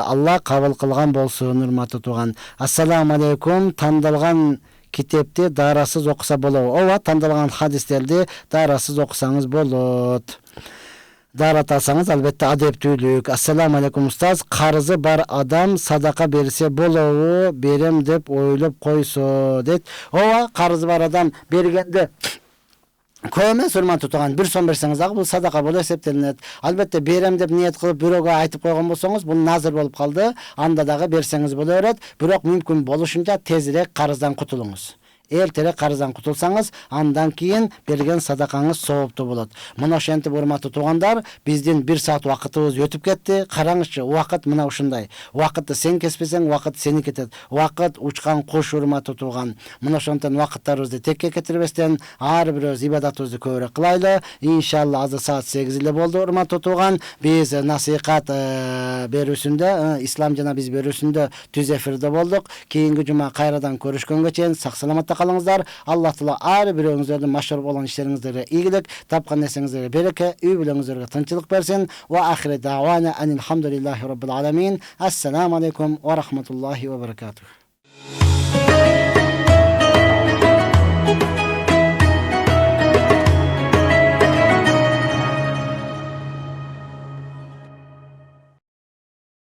Алла кабыл кылган болсун урматтуу тууган. Ассаламу алейкум, тандалган китепти дарасыз окуса болобу? Ооба, тандалган хадистерди дарасыз окусаңыз болот. Дарат алсаңыз албетте адептүүлүк. Ассаламу алейкум устаз, карызы бар адам садака берсе болобу? Берем деп ойлоп койсо дейт. Ооба, карызы бар адам бергенде көп эмес урматтуу тууган, 1 сом берсеңиз дагы бул садака болуп эсептелинет. Албетте берем деп ниет кылып бирөөгө айтып койгон болсоңуз, бул назыр болуп калды, анда дагы берсеңиз боло берет. Бирок мүмкүн болушунча тезирээк карыздан кутулуңуз. Эртерээк карыздан кутулсаңыз, андан кийин берген садакаңыз сооптуу болот. Мына ошентип урматтуу туугандар, биздин 1 саат убакытыбыз өтүп кетти. Караңызчы, убакыт мына ушундай. Убакытты сен кеспесең, убакыт сени кетет. Убакыт учкан куш урматтуу тууган. Мына ошондон убакыттарыбызды текке кетирбестен, ар бирөөбүз ибадатыбызды көбүрөөк кылайлы. Иншалла азыр саат 8 эле болду урматтуу тууган. Биз насихат берүүсүндө, ислам жана биз берүүсүндө түз эфирде болдук. Кийинки жума кайрадан көрүшкөнгө чейин сак саламатта калыңыздар. Аллах Таала ар бирөөңүздөрдүн машар болгон иштериңиздерге ийгилик, тапкан нерсеңиздерге береке, үй бүлөңүздөргө тынчылык берсин. Ва ахири дa'wana анил хамдулиллахи rabbil alamin. Ассаламу алейкум ва рахматуллахи ва баракатух.